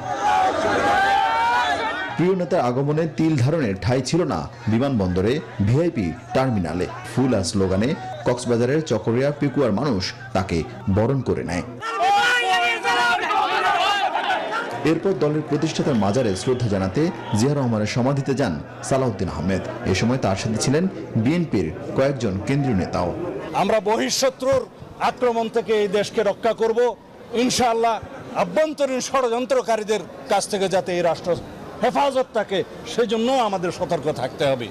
প্রিয় নেতার আগমনে তিল ধারণের ঠাঁই ছিল না বিমানবন্দরে, ভিআইপি টার্মিনালে। ফুল আর স্লোগানে কক্সবাজারের চকরিয়া পিকুয়ার মানুষ তাকে বরণ করে নেয়। এরপর দলের প্রতিষ্ঠাতার মাজারে শ্রদ্ধা জানাতে জিয়া রহমানের সমাধিতে যান সালাউদ্দিন আহমেদ। এ সময় তার সাথে ছিলেন বিএনপির কয়েকজন কেন্দ্রীয় নেতাও। আমরা বহিঃশত্রুর আক্রমণ থেকে এই দেশকে রক্ষা করব ইনশাআল্লাহ। আভ্যন্তরীণ ষড়যন্ত্রকারীদের কাছ থেকে যাতে এই রাষ্ট্র হেফাজত থাকে সেজন্য আমাদের সতর্ক থাকতে হবে।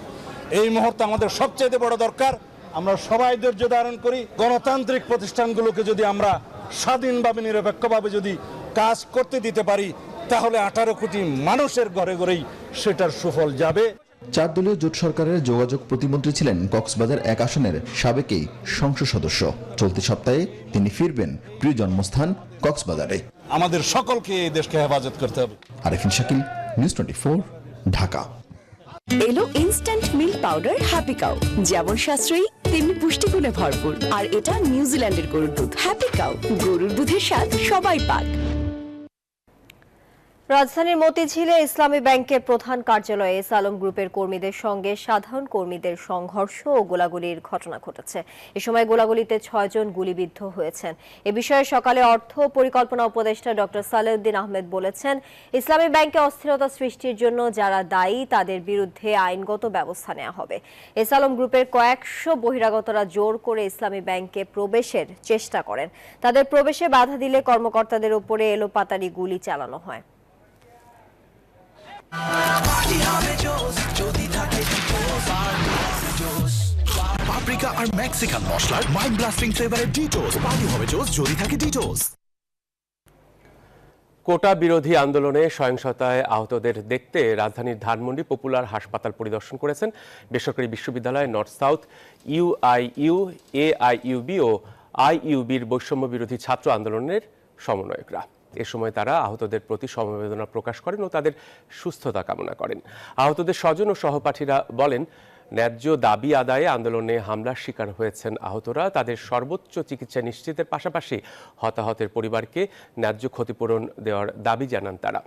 এই মুহূর্তে আমাদের সবচেয়ে বড় দরকার আমরা সবাই ধৈর্য ধারণ করি। গণতান্ত্রিক প্রতিষ্ঠানগুলোকে যদি আমরা স্বাধীনভাবে নিরপেক্ষভাবে যদি কাজ করতে দিতে পারি তাহলে 18 কোটি মানুষের ঘরে ঘরেই সেটার সুফল যাবে। 4 দলীয় জোট সরকারের যোগাযোগ প্রতিমন্ত্রী ছিলেন কক্সবাজার 1 আসনের সাবেক সংসদ সদস্য। চলতি সপ্তাহে তিনি ফিরবেন প্রিয় জন্মস্থান কক্সবাজারে। আমাদের সকলকে এই দেশকে হেফাজত করতে হবে। আরেফিন শাকিল, নিউজ 24, ঢাকা। এলো instant milk powder happy cow, যেমন সাশ্রয়ী তেমনি পুষ্টিগুণে ভরপুর। আর এটা নিউজিল্যান্ডের গরুর দুধ। হ্যাপি কাউ, গরুর দুধের স্বাদ সবাই পাক। রাজধানীর মতিঝিলে ইসলামী ব্যাংকের প্রধান কার্যালয়ে এস আলম গ্রুপের কর্মীদের সঙ্গে সাধারণ কর্মীদের সংঘর্ষ ও গোলাগুলির ঘটনা ঘটেছে। এ সময় গোলাগুলিতে 6 জন গুলিবিদ্ধ হয়েছেন। এ বিষয়ে সকালে অর্থ পরিকল্পনা উপদেষ্টা ডক্টর সালেউদ্দিন আহমেদ বলেছেন, ইসলামী ব্যাংকে অস্থিরতা সৃষ্টির জন্য যারা দায়ী তাদের বিরুদ্ধে আইনগত ব্যবস্থা নেওয়া হবে। এস আলম গ্রুপের কয়েকশো বহিরাগতরা জোর করে ইসলামী ব্যাংকে প্রবেশের চেষ্টা করেন। তাদের প্রবেশে বাধা দিলে কর্মকর্তাদের উপরে এলোপাতাড়ি গুলি চালানো হয়। পাপরিকা আর মেক্সিকান মশলার মাইন্ড ব্লাস্টিং ফ্লেভারের ডিটোস। পার্টি হবে জোস যদি থাকে ডিটোস। কোটা বিরোধী আন্দোলনে সহিংসতায় আহতদের দেখতে রাজধানীর ধানমন্ডি পপুলার হাসপাতাল পরিদর্শন করেছেন বেসরকারি বিশ্ববিদ্যালয় নর্থ সাউথ, ইউআইইউ, এআইইউবি ও আইইউবির বৈষম্য বিরোধী ছাত্র আন্দোলনের সমন্বয়করা। এ সময় তারা আহতদের প্রতি সমবেদনা প্রকাশ করেন ও তাদের সুস্থতা কামনা করেন। আহতদের স্বজন ও সহপাঠীরা বলেন, ন্যায্য দাবি আদায়ে আন্দোলনে হামলার শিকার হয়েছেন আহতরা। তাদের সর্বোচ্চ চিকিৎসা নিশ্চিতের পাশাপাশি হতাহতের পরিবারকে ন্যায্য ক্ষতিপূরণ দেওয়ার দাবি জানান তারা।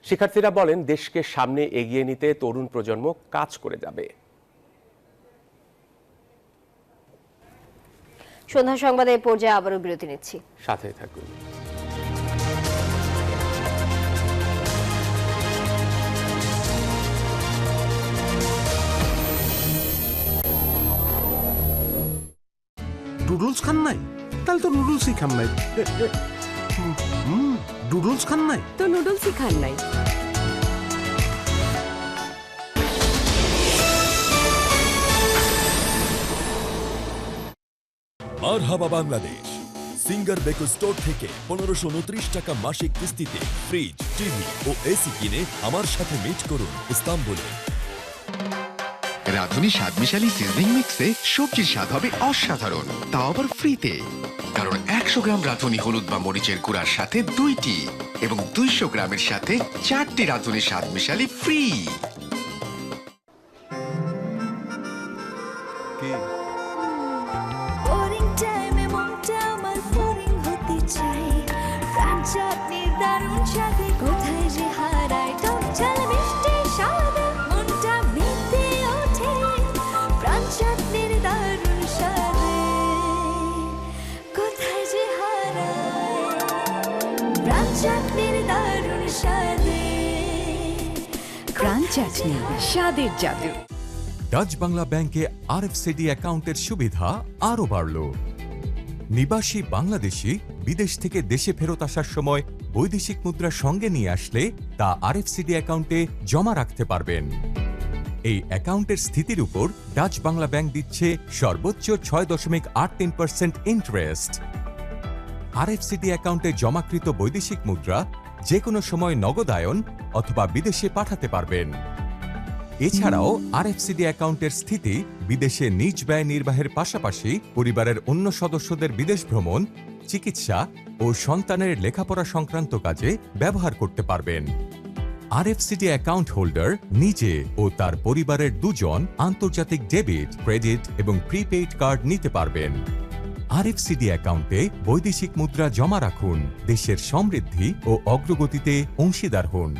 শিক্ষার্থীরা বলেন, দেশকে সামনে এগিয়ে নিতে তরুণ প্রজন্ম কাজ করে যাবে। সন্ধ্যা সংবাদে এই পর্যায়ে আবারও বিরতি নিচ্ছি, সাথে থাকুন। নুডলস খান নাই? তাহলে তো নুডলসই খান নাই। নুডলস খান নাই তো নুডলসই খান নাই। মারহাবা বাংলাদেশ। সিঙ্গার বেকো স্টোর থেকে 1529 টাকা মাসিক কিস্তিতে ফ্রিজ, টিভি ও এসি কিনে আমার সাথে মিট করুন ইস্তাম্বুলে। রাঁধুনি স্বাদমিশালী সিজনিং মিক্সে সবজির স্বাদ হবে অসাধারণ, তাও আবার ফ্রিতে। কারণ 100 গ্রাম রাঁধুনি হলুদ বা মরিচের গুঁড়ার সাথে 2টি এবং 200 গ্রামের সাথে 4টি রাঁধুনি স্বাদমিশালী ফ্রি। বোরিং টাইমে মনটা আমার বোরিং হতে চাই। প্রাণ চাটনির দারুণ স্বাদে কোথায় যে হারায় টক ঝাল মিষ্টি স্বাদে মনটা মেতে ওঠে। প্রাণ চাটনির দারুণ স্বাদে কোথায় যে হারায়। প্রাণ চাটনির দারুণ স্বাদে। প্রাণ চাটনি, স্বাদের জাদু। ডাচ বাংলা ব্যাংকে আরএফসিডি অ্যাকাউন্টের সুবিধা আরও বাড়ল। নিবাসী বাংলাদেশি বিদেশ থেকে দেশে ফেরত আসার সময় বৈদেশিক মুদ্রা সঙ্গে নিয়ে আসলে তা আরএফসিডি অ্যাকাউন্টে জমা রাখতে পারবেন। এই অ্যাকাউন্টের স্থিতির উপর ডাচ বাংলা ব্যাংক দিচ্ছে সর্বোচ্চ 6.83% ইন্টারেস্ট। আরএফসিডি অ্যাকাউন্টে জমাকৃত বৈদেশিক মুদ্রা যে কোনো সময় নগদায়ন অথবা বিদেশে পাঠাতে পারবেন। এছাড়াও আরএফসিডি অ্যাকাউন্টের স্থিতি বিদেশে নিজ ব্যয় নির্বাহের পাশাপাশি পরিবারের অন্য সদস্যদের বিদেশ ভ্রমণ, চিকিৎসা ও সন্তানের লেখাপড়া সংক্রান্ত কাজে ব্যবহার করতে পারবেন। আরএফসিডি অ্যাকাউন্ট হোল্ডার নিজে ও তার পরিবারের দুজন আন্তর্জাতিক ডেবিট, ক্রেডিট এবং প্রিপেইড কার্ড নিতে পারবেন। আরএফসিডি অ্যাকাউন্টে বৈদেশিক মুদ্রা জমা রাখুন, দেশের সমৃদ্ধি ও অগ্রগতিতে অংশীদার হন।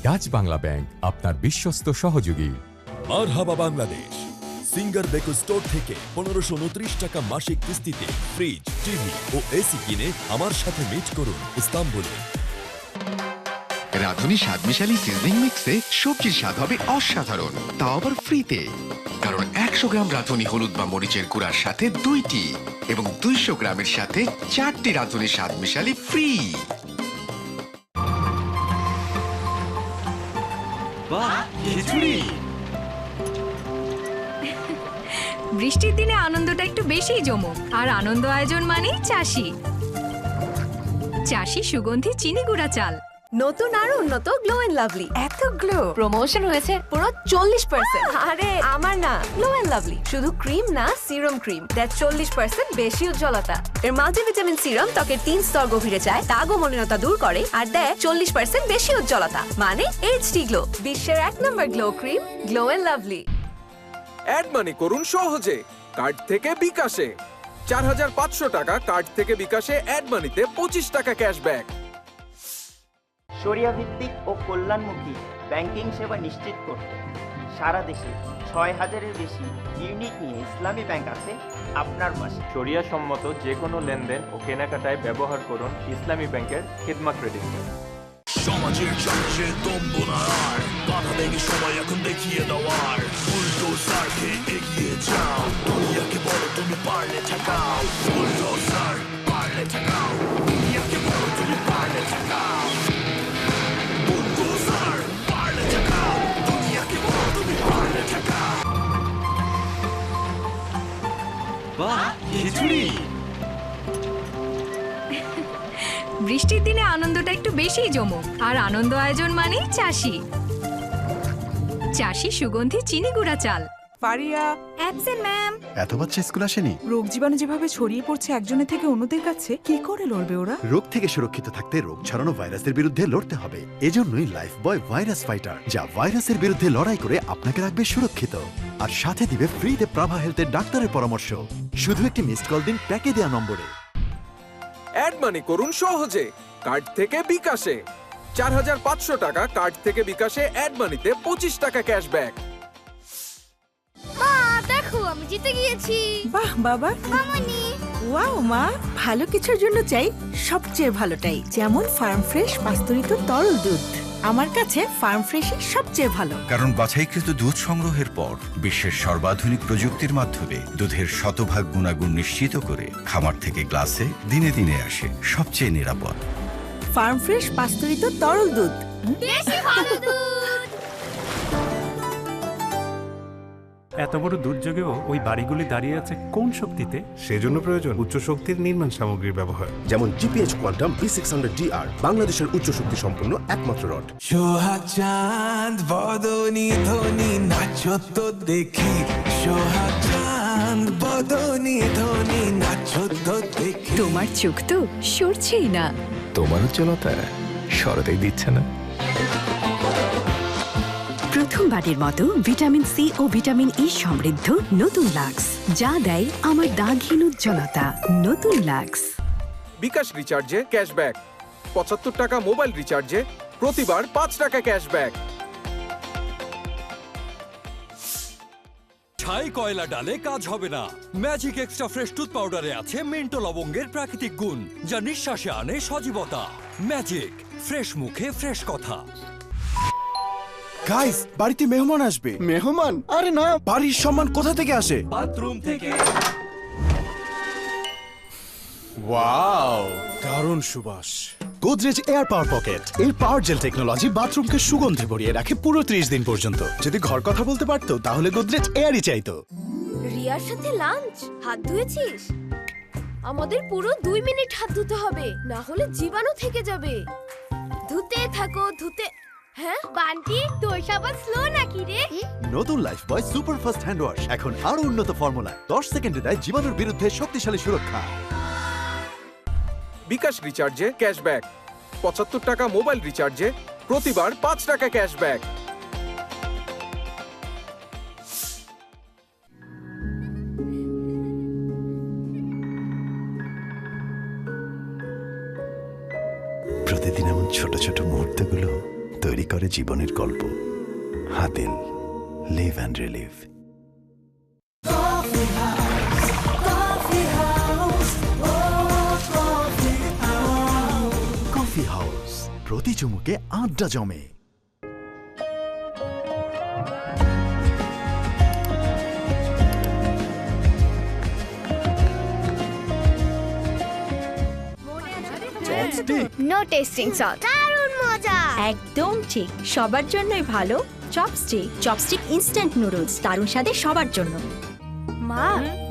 ডাচ বাংলা ব্যাংক আপনার বিশ্বস্ত সহযোগী। মারহাবা বাংলাদেশ। সিঙ্গার বেকো স্টোর থেকে 1529 টাকা মাসিক কিস্তিতে ফ্রিজ, টিভি ও এসি কিনে আমার সাথে মিট করুন ইস্তাম্বুলে। রাঁধুনি স্বাদমিশালী সিজনিং মিক্সে সবজির স্বাদ হবে অসাধারণ, তাও আবার ফ্রিতে। কারণ 100 গ্রাম রাঁধুনি হলুদ বা মরিচের গুঁড়ার সাথে 2টি এবং 200 গ্রামের সাথে 4টি রাঁধুনি স্বাদমিশালী ফ্রি। বৃষ্টির দিনে আনন্দটা একটু বেশিই জমুক, আর আনন্দ আয়োজন মানেই চাষি। চাষি সুগন্ধি চিনি গুঁড়া চাল, নতুন আর উন্নত গ্লো এন্ড লাভলি। এত গ্লো প্রমোশন হয়েছে পুরো 40%। আরে আমার না, গ্লো এন্ড লাভলি শুধু ক্রিম না, সিরাম ক্রিম দেয় 40% বেশি উজ্জ্বলতা। এর মাল্টিভিটামিন সিরাম ত্বকের 3 স্তর গভীরে যায়, দাগ ও মলিনতা দূর করে আর দেয় 40% বেশি উজ্জ্বলতা, মানে এইচডি গ্লো। বিশ্বের 1 নম্বর glow cream, Glow and Lovely. Add money করুন সহজে কার্ড থেকে বিকাশে। 4500 টাকা কার্ড থেকে বিকাশে, অ্যাড মানিতে 25 টাকা ক্যাশব্যাক। শরিয়া ভিত্তিক ও কল্যাণমুখী ব্যাংকিং সেবা নিশ্চিত করতে সারা দেশে 6000-এর বেশি ইউনিট নিয়ে ইসলামী ব্যাংক আছে আপনার পাশে। শরিয়া সম্মত যে কোনো লেনদেন ও কেনাকাটায় ব্যবহার করুন ইসলামী ব্যাংকের খিদমা ক্রেডিট কার্ড। সমাজের চাষে দম্ব আর বাধা দেখে সবাই এখন দেখিয়ে দেওয়ার উল্টো সারকে এগিয়ে যাও, দুনিয়াকে বলো তুমি পারলে ঠেকাও। উল্টো সার পারলে ঠেকাও, দুনিয়াকে বলো তুমি পারলে ঠেকাও। উল্টো সার পারলে ঠেকাও, দুনিয়াকে বলো তুমি পারলে ঠেকাও। বাহ, খিচুড়ি! বৃষ্টির দিনে আনন্দটা একটু বেশিই জমুক, আর আনন্দ আয়োজন মানেই চাষি। চাষি সুগন্ধি চিনি গুঁড়া চাল। Faria absent ma'am. এত বাচ্চা স্কুল আসেনি? রোগ জীবাণু যেভাবে ছড়িয়ে পড়ছে একজনের থেকে অন্যদের কাছে, কি করে লড়বে ওরা? রোগ থেকে সুরক্ষিত থাকতে রোগ ছড়ানো ভাইরাসের বিরুদ্ধে লড়তে হবে। এজন্যই লাইফবয় ভাইরাস ফাইটার, যা ভাইরাসের বিরুদ্ধে লড়াই করে আপনাকে রাখবে সুরক্ষিত আর সাথে দিবে ফ্রিতে প্রাভা হেলথের ডাক্তারের পরামর্শ। শুধু একটি মিসড কল দিন প্যাকে দেওয়া নম্বরে। অ্যাড মানি করুন সহজে কার্ড থেকে বিকাশে। 4500 টাকা কার্ড থেকে বিকাশে, অ্যাড মানিতে 25 টাকা ক্যাশব্যাক। মা দেখো আমি জিতে গিয়েছি। বাহ বাবা, মামনি। ওয়াও মা, ভালো কিছুর জন্য চাই সবচেয়ে ভালোটাই, যেমন ফার্ম ফ্রেশ পাস্তুরিত তরল দুধ। আমার কাছে ফার্ম ফ্রেশই সবচেয়ে ভালো, কারণ বাছাইকৃত দুধ সংগ্রহের পর বিশ্বের সর্বাধুনিক প্রযুক্তির মাধ্যমে দুধের শতভাগ গুণাগুণ নিশ্চিত করে খামার থেকে গ্লাসে দিনে দিনে আসে সবচেয়ে নিরাপদ ফার্ম ফ্রেশ পাস্তুরিত তরল দুধ। বেশি ভালো দুধ। এত বড় দুর্যোগেও ওই বাড়িগুলি দাঁড়িয়ে আছে কোন শক্তিতে? সেজন্য প্রয়োজন উচ্চ শক্তির নির্মাণ সামগ্রীর ব্যবহার, যেমন জিপিএইচ কোয়ান্টাম B600DR, বাংলাদেশের উচ্চ শক্তি সম্পন্ন একমাত্র রড। সোহাগ চাঁদ বদনি ধ্বনি নাচো তো দেখি, সোহাগ চাঁদ বদনি ধ্বনি নাচো তো দেখি। তোমার চোখ তো সরছেই না। তোমার উজ্জ্বলতা সরতেই দিচ্ছে না। প্রথমবারের মতো ভিটামিন সি ও ভিটামিন ই সমৃদ্ধ নতুন লাক্স, যা দেয় আমার দাগহীন উজ্জ্বলতা। নতুন লাক্স। বিকাশ রিচার্জে ক্যাশব্যাক, 75 টাকা মোবাইল রিচার্জে প্রতিবার 5 টাকা ক্যাশব্যাক। ছাই কয়লা ডালে কাজ হবে না। ম্যাজিক এক্সট্রা ফ্রেশ টুথ পাউডারে আছে মেন্টো লবঙ্গের প্রাকৃতিক গুণ, যা নিঃশ্বাসে আনে সজীবতা। ম্যাজিক, ফ্রেশ মুখে ফ্রেশ কথা। গাইস, বাড়িতে মেহমান আসবে। মেহমান? আরে না, বাড়ির সম্মান কোথা থেকে আসে? বাথরুম থেকে। ওয়াও, দারুণ সুবাস। গোদরেজ এয়ার পাওয়ার পকেট এর পাওয়ার জেল টেকনোলজি বাথরুমকে সুগন্ধে ভরিয়ে রাখে পুরো 30 দিন পর্যন্ত। যদি ঘর কথা বলতে পারতো তাহলে গোদরেজ এয়ারই চাইতো। রিয়ার সাথে লাঞ্চ? হাত ধুয়েছিস? আমাদের পুরো 2 মিনিট হাত ধুতে হবে, না হলে জীবাণু থেকে যাবে। ধুতে থাকো ধুতে। হ্যাঁ বান্টি, তোর সাবান স্লো নাকি রে? নতুন Lifebuoy super fast hand wash এখন আরো উন্নত ফর্মুলা, 10 সেকেন্ডে দেয় জীবাণুর বিরুদ্ধে শক্তিশালী সুরক্ষা। বিকাশ রিচার্জে ক্যাশব্যাক, 75 টাকা মোবাইল রিচার্জে প্রতিবার 5 টাকা ক্যাশব্যাক। প্রতিদিন এমন ছোট ছোট মুহূর্তগুলো তৈরি করে জীবনের গল্প। Hatil, live and relive. Coffee house, প্রতি চুমুকে আড্ডা জমে। নো টেস্টিং সল্ট, দারুণ মজা। একদম ঠিক, সবার জন্যই ভালো চপস্টিক। চপস্টিক ইনস্ট্যান্ট নুডলস, দারুণ স্বাদে সবার জন্য। মা,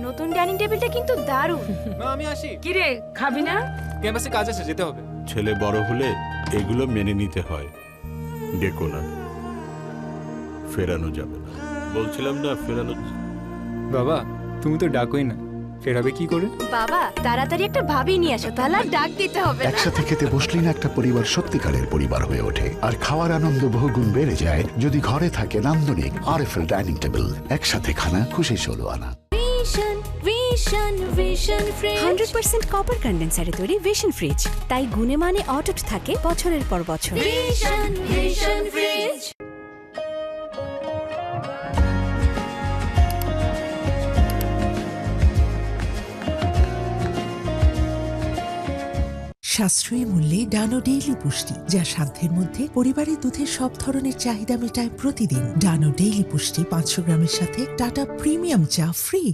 নতুন ডাইনিং টেবিলটা কিন্তু দারুণ। মা আমি আসি। কি রে, খাবি না? ক্যাম্পাসে কাজ আছে, যেতে হবে। ছেলে বড় হলে এগুলো মেনে নিতে হয়। ডেকো না, ফেরানো যাবে না। বলছিলাম না ফেরানো। বাবা তুমি তো ডাকোই না, ফেরাবে কি করে? বাবা তাড়াতাড়ি একটা ভাবি নিয়ে আসো, তাহলে আর ডাক দিতে হবে না। একসাথে খেতে বসলেই না একটা পরিবার সত্যিকারের পরিবার হয়ে ওঠে, আর খাওয়ার আনন্দ বহুগুণ বেড়ে যায় যদি ঘরে থাকে নান্দনিক আরএফএল ডাইনিং টেবিল। একসাথে খানা, খুশি 16 আনা। ভিশন ফ্রিজ 100% কপার কন্ডেন্সারে তৈরি ভিশন ফ্রিজ, তাই গুণে মানে অটুট থাকে বছরের পর বছর। Vision fridge. সাশ্রয়ী মূল্যে ডানো ডেইলি পুষ্টি, যা সাধ্যের মধ্যে পরিবারের দুধের সব ধরনের চাহিদা মেটায় প্রতিদিন। ডানো ডেইলি পুষ্টি 500 গ্রামের সাথে টাটা প্রিমিয়াম চা ফ্রি।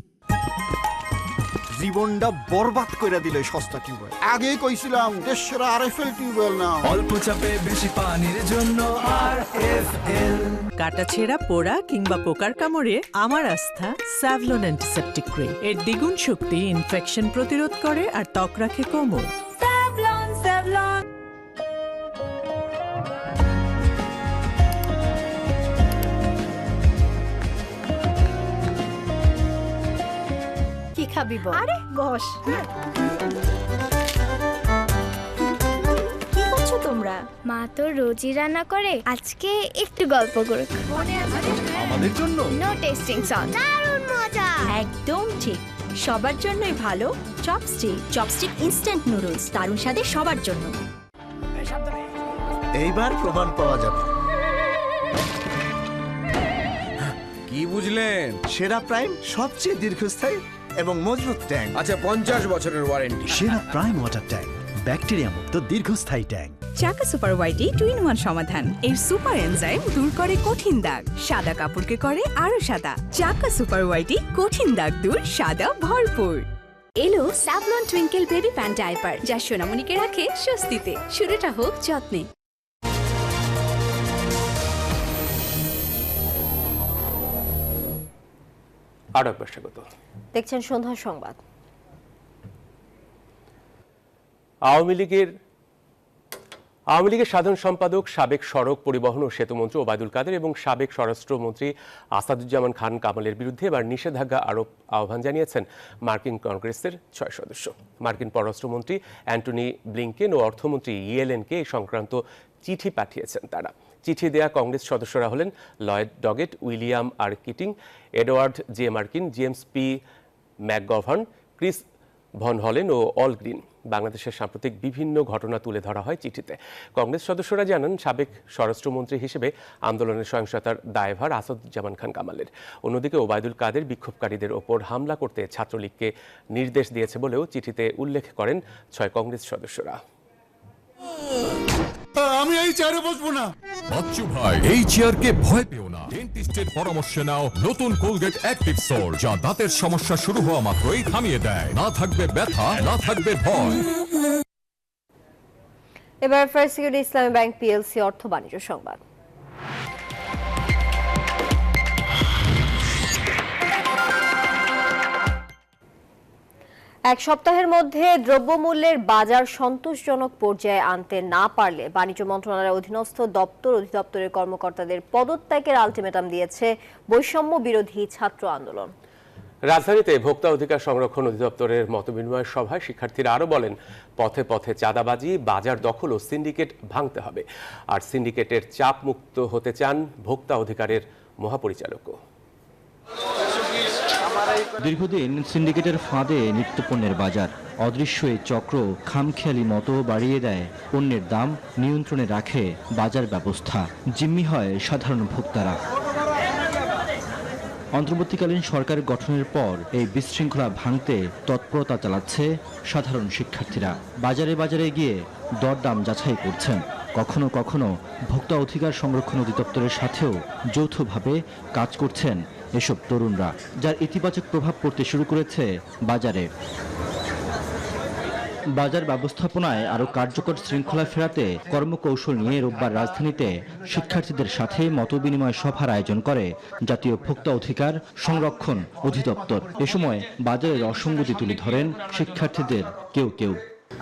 জীবনটা বরবাদ করে দিলে সস্তা টিউবওয়েল। আগেই কইছিলাম দেশের আরএফএল টিউবওয়েল নাও। অল্প চাপে বেশি পানির জন্য আরএফএল। কাটা ছেঁড়া, পোড়া কিংবা পোকার কামড়ে আমার আস্থা স্যাভলন অ্যান্টিসেপটিক ক্রিম। এর দ্বিগুণ শক্তি ইনফেকশন প্রতিরোধ করে আর ত্বক রাখে কোমল। স্যাভলন। কি খাবি বল? আরে বস। কি করছো তোমরা? মা তো রোজই রান্না করে, আজকে একটু গল্প করুক। আমাদের জন্য নো টেস্টিং সল্ট, দারুণ মজা। একদম ঠিক, সবার জন্যই ভালো চপস্টিক। চপস্টিক ইনস্ট্যান্ট নুডলস, দারুণ স্বাদে সবার জন্য। এইবার প্রমাণ পাওয়া যাবে। কি বুঝলেন? সেরা প্রাইম সবচেয়ে দীর্ঘস্থায়ী এবং মজবুত ট্যাঙ্ক। আচ্ছা 50 বছরের ওয়ারেন্টি। সেরা প্রাইম ওয়াটার ট্যাঙ্ক, ব্যাকটেরিয়া মুক্ত দীর্ঘস্থায়ী ট্যাঙ্ক। চাকা সুপার হোয়াইটি 2-in-1 সমাধান। এর সুপার এনজাইম দূর করে কঠিন দাগ, সাদা কাপড়কে করে আরো সাদা। চাকা সুপার হোয়াইটি, কঠিন দাগ দূর, সাদা ভরপুর। এলো Savlon twinkle baby pant diaper, যা সোনামণিকে রাখে স্বস্তিতে। শুরুটা হোক যত্নে। আরো একবার স্বাগত। দেখছেন সন্ধ্যার সংবাদ। আওয়ামী লীগের সাধারণ সম্পাদক, সাবেক সড়ক পরিবহন ও সেতুমন্ত্রী ওবায়দুল কাদের এবং সাবেক স্বরাষ্ট্রমন্ত্রী আসাদুজ্জামান খান কামালের বিরুদ্ধে এবার নিষেধাজ্ঞা আরোপ আহ্বান জানিয়েছেন মার্কিন কংগ্রেসের 6 সদস্য। মার্কিন পররাষ্ট্রমন্ত্রী অ্যান্টনি ব্লিংকেন ও অর্থমন্ত্রী ইয়েলেনকে এই সংক্রান্ত চিঠি পাঠিয়েছেন তারা। চিঠি দেয়া কংগ্রেস সদস্যরা হলেন Lloyd Doggett, William R Keating, Edward J Markey, James P McGovern, Chris Van Hollen ও অল গ্রিন। বাংলাদেশের সাম্প্রতিক বিভিন্ন ঘটনা তুলে ধরা হয় চিঠিতে। কংগ্রেস সদস্যরা জানান, সাবেক স্বরাষ্ট্রমন্ত্রী হিসেবে আন্দোলনের সহিংসতার দায়ভার আসাদুজ্জামান খান কামালের। অন্যদিকে ওবায়দুল কাদের বিক্ষোভকারীদের ওপর হামলা করতে ছাত্রলীগকে নির্দেশ দিয়েছে বলেও চিঠিতে উল্লেখ করেন 6 কংগ্রেস সদস্যরা। আমি এই চেয়ারে বসবো না। বাচ্চু ভাই, এই চেয়ারকে ভয় পেও না। ডেন্টিস্টের পরামর্শ নাও নতুন কোলগেট অ্যাক্টিভ সোল, যা দাঁতের সমস্যা শুরু হওয়া মাত্রই থামিয়ে দেয়। না থাকবে ব্যথা, না থাকবে ভয়। এবার ফার্স্ট সিকিউরিটি ইসলামী ব্যাংক পিএলসি অর্থ বাণিজ্য সংবাদ। এক সপ্তাহের মধ্যে দ্রব্যমূল্যের বাজার সন্তোষজনক পর্যায়ে আনতে না পারলে বাণিজ্য মন্ত্রণালয়ের অধীনস্থ অধিদপ্তরের কর্মকর্তাদের পদত্যাগের আলটিমেটাম দিয়েছে বৈষম্য বিরোধী ছাত্র আন্দোলন। রাজধানীতে ভোক্তা অধিকার সংরক্ষণ অধিদপ্তরের মতবিনিময় সভায় শিক্ষার্থীরা আরো বলেন, পথে পথে চাঁদাবাজি, বাজার দখল ও সিন্ডিকেট ভাঙতে হবে। আর সিন্ডিকেটের চাপ মুক্ত হতে চান ভোক্তা অধিকারের মহাপরিচালকও। দীর্ঘদিন সিন্ডিকেটের ফাঁদে নিত্যপণ্যের বাজার, অদৃশ্য এই চক্র খামখেয়ালি মতো বাড়িয়ে দেয় পণ্যের দাম, নিয়ন্ত্রণে রাখে বাজার ব্যবস্থা, জিম্মি হয় সাধারণ ভোক্তারা। অন্তর্বর্তীকালীন সরকার গঠনের পর এই বিশৃঙ্খলা ভাঙতে তৎপরতা চালাচ্ছে সাধারণ শিক্ষার্থীরা। বাজারে বাজারে গিয়ে দরদাম যাচাই করছেন। কখনো কখনো ভোক্তা অধিকার সংরক্ষণ অধিদপ্তরের সাথেও যৌথভাবে কাজ করছেন এসব তরুণরা, যার ইতিবাচক প্রভাব পড়তে শুরু করেছে বাজারে। বাজার ব্যবস্থাপনায় আরও কার্যকর শৃঙ্খলা ফেরাতে কর্মকৌশল নিয়ে রোববার রাজধানীতে শিক্ষার্থীদের সাথে মতবিনিময় সভার আয়োজন করে জাতীয় ভোক্তা অধিকার সংরক্ষণ অধিদপ্তর। এ সময় বাজারের অসঙ্গতি তুলে ধরেন শিক্ষার্থীদের কেউ কেউ।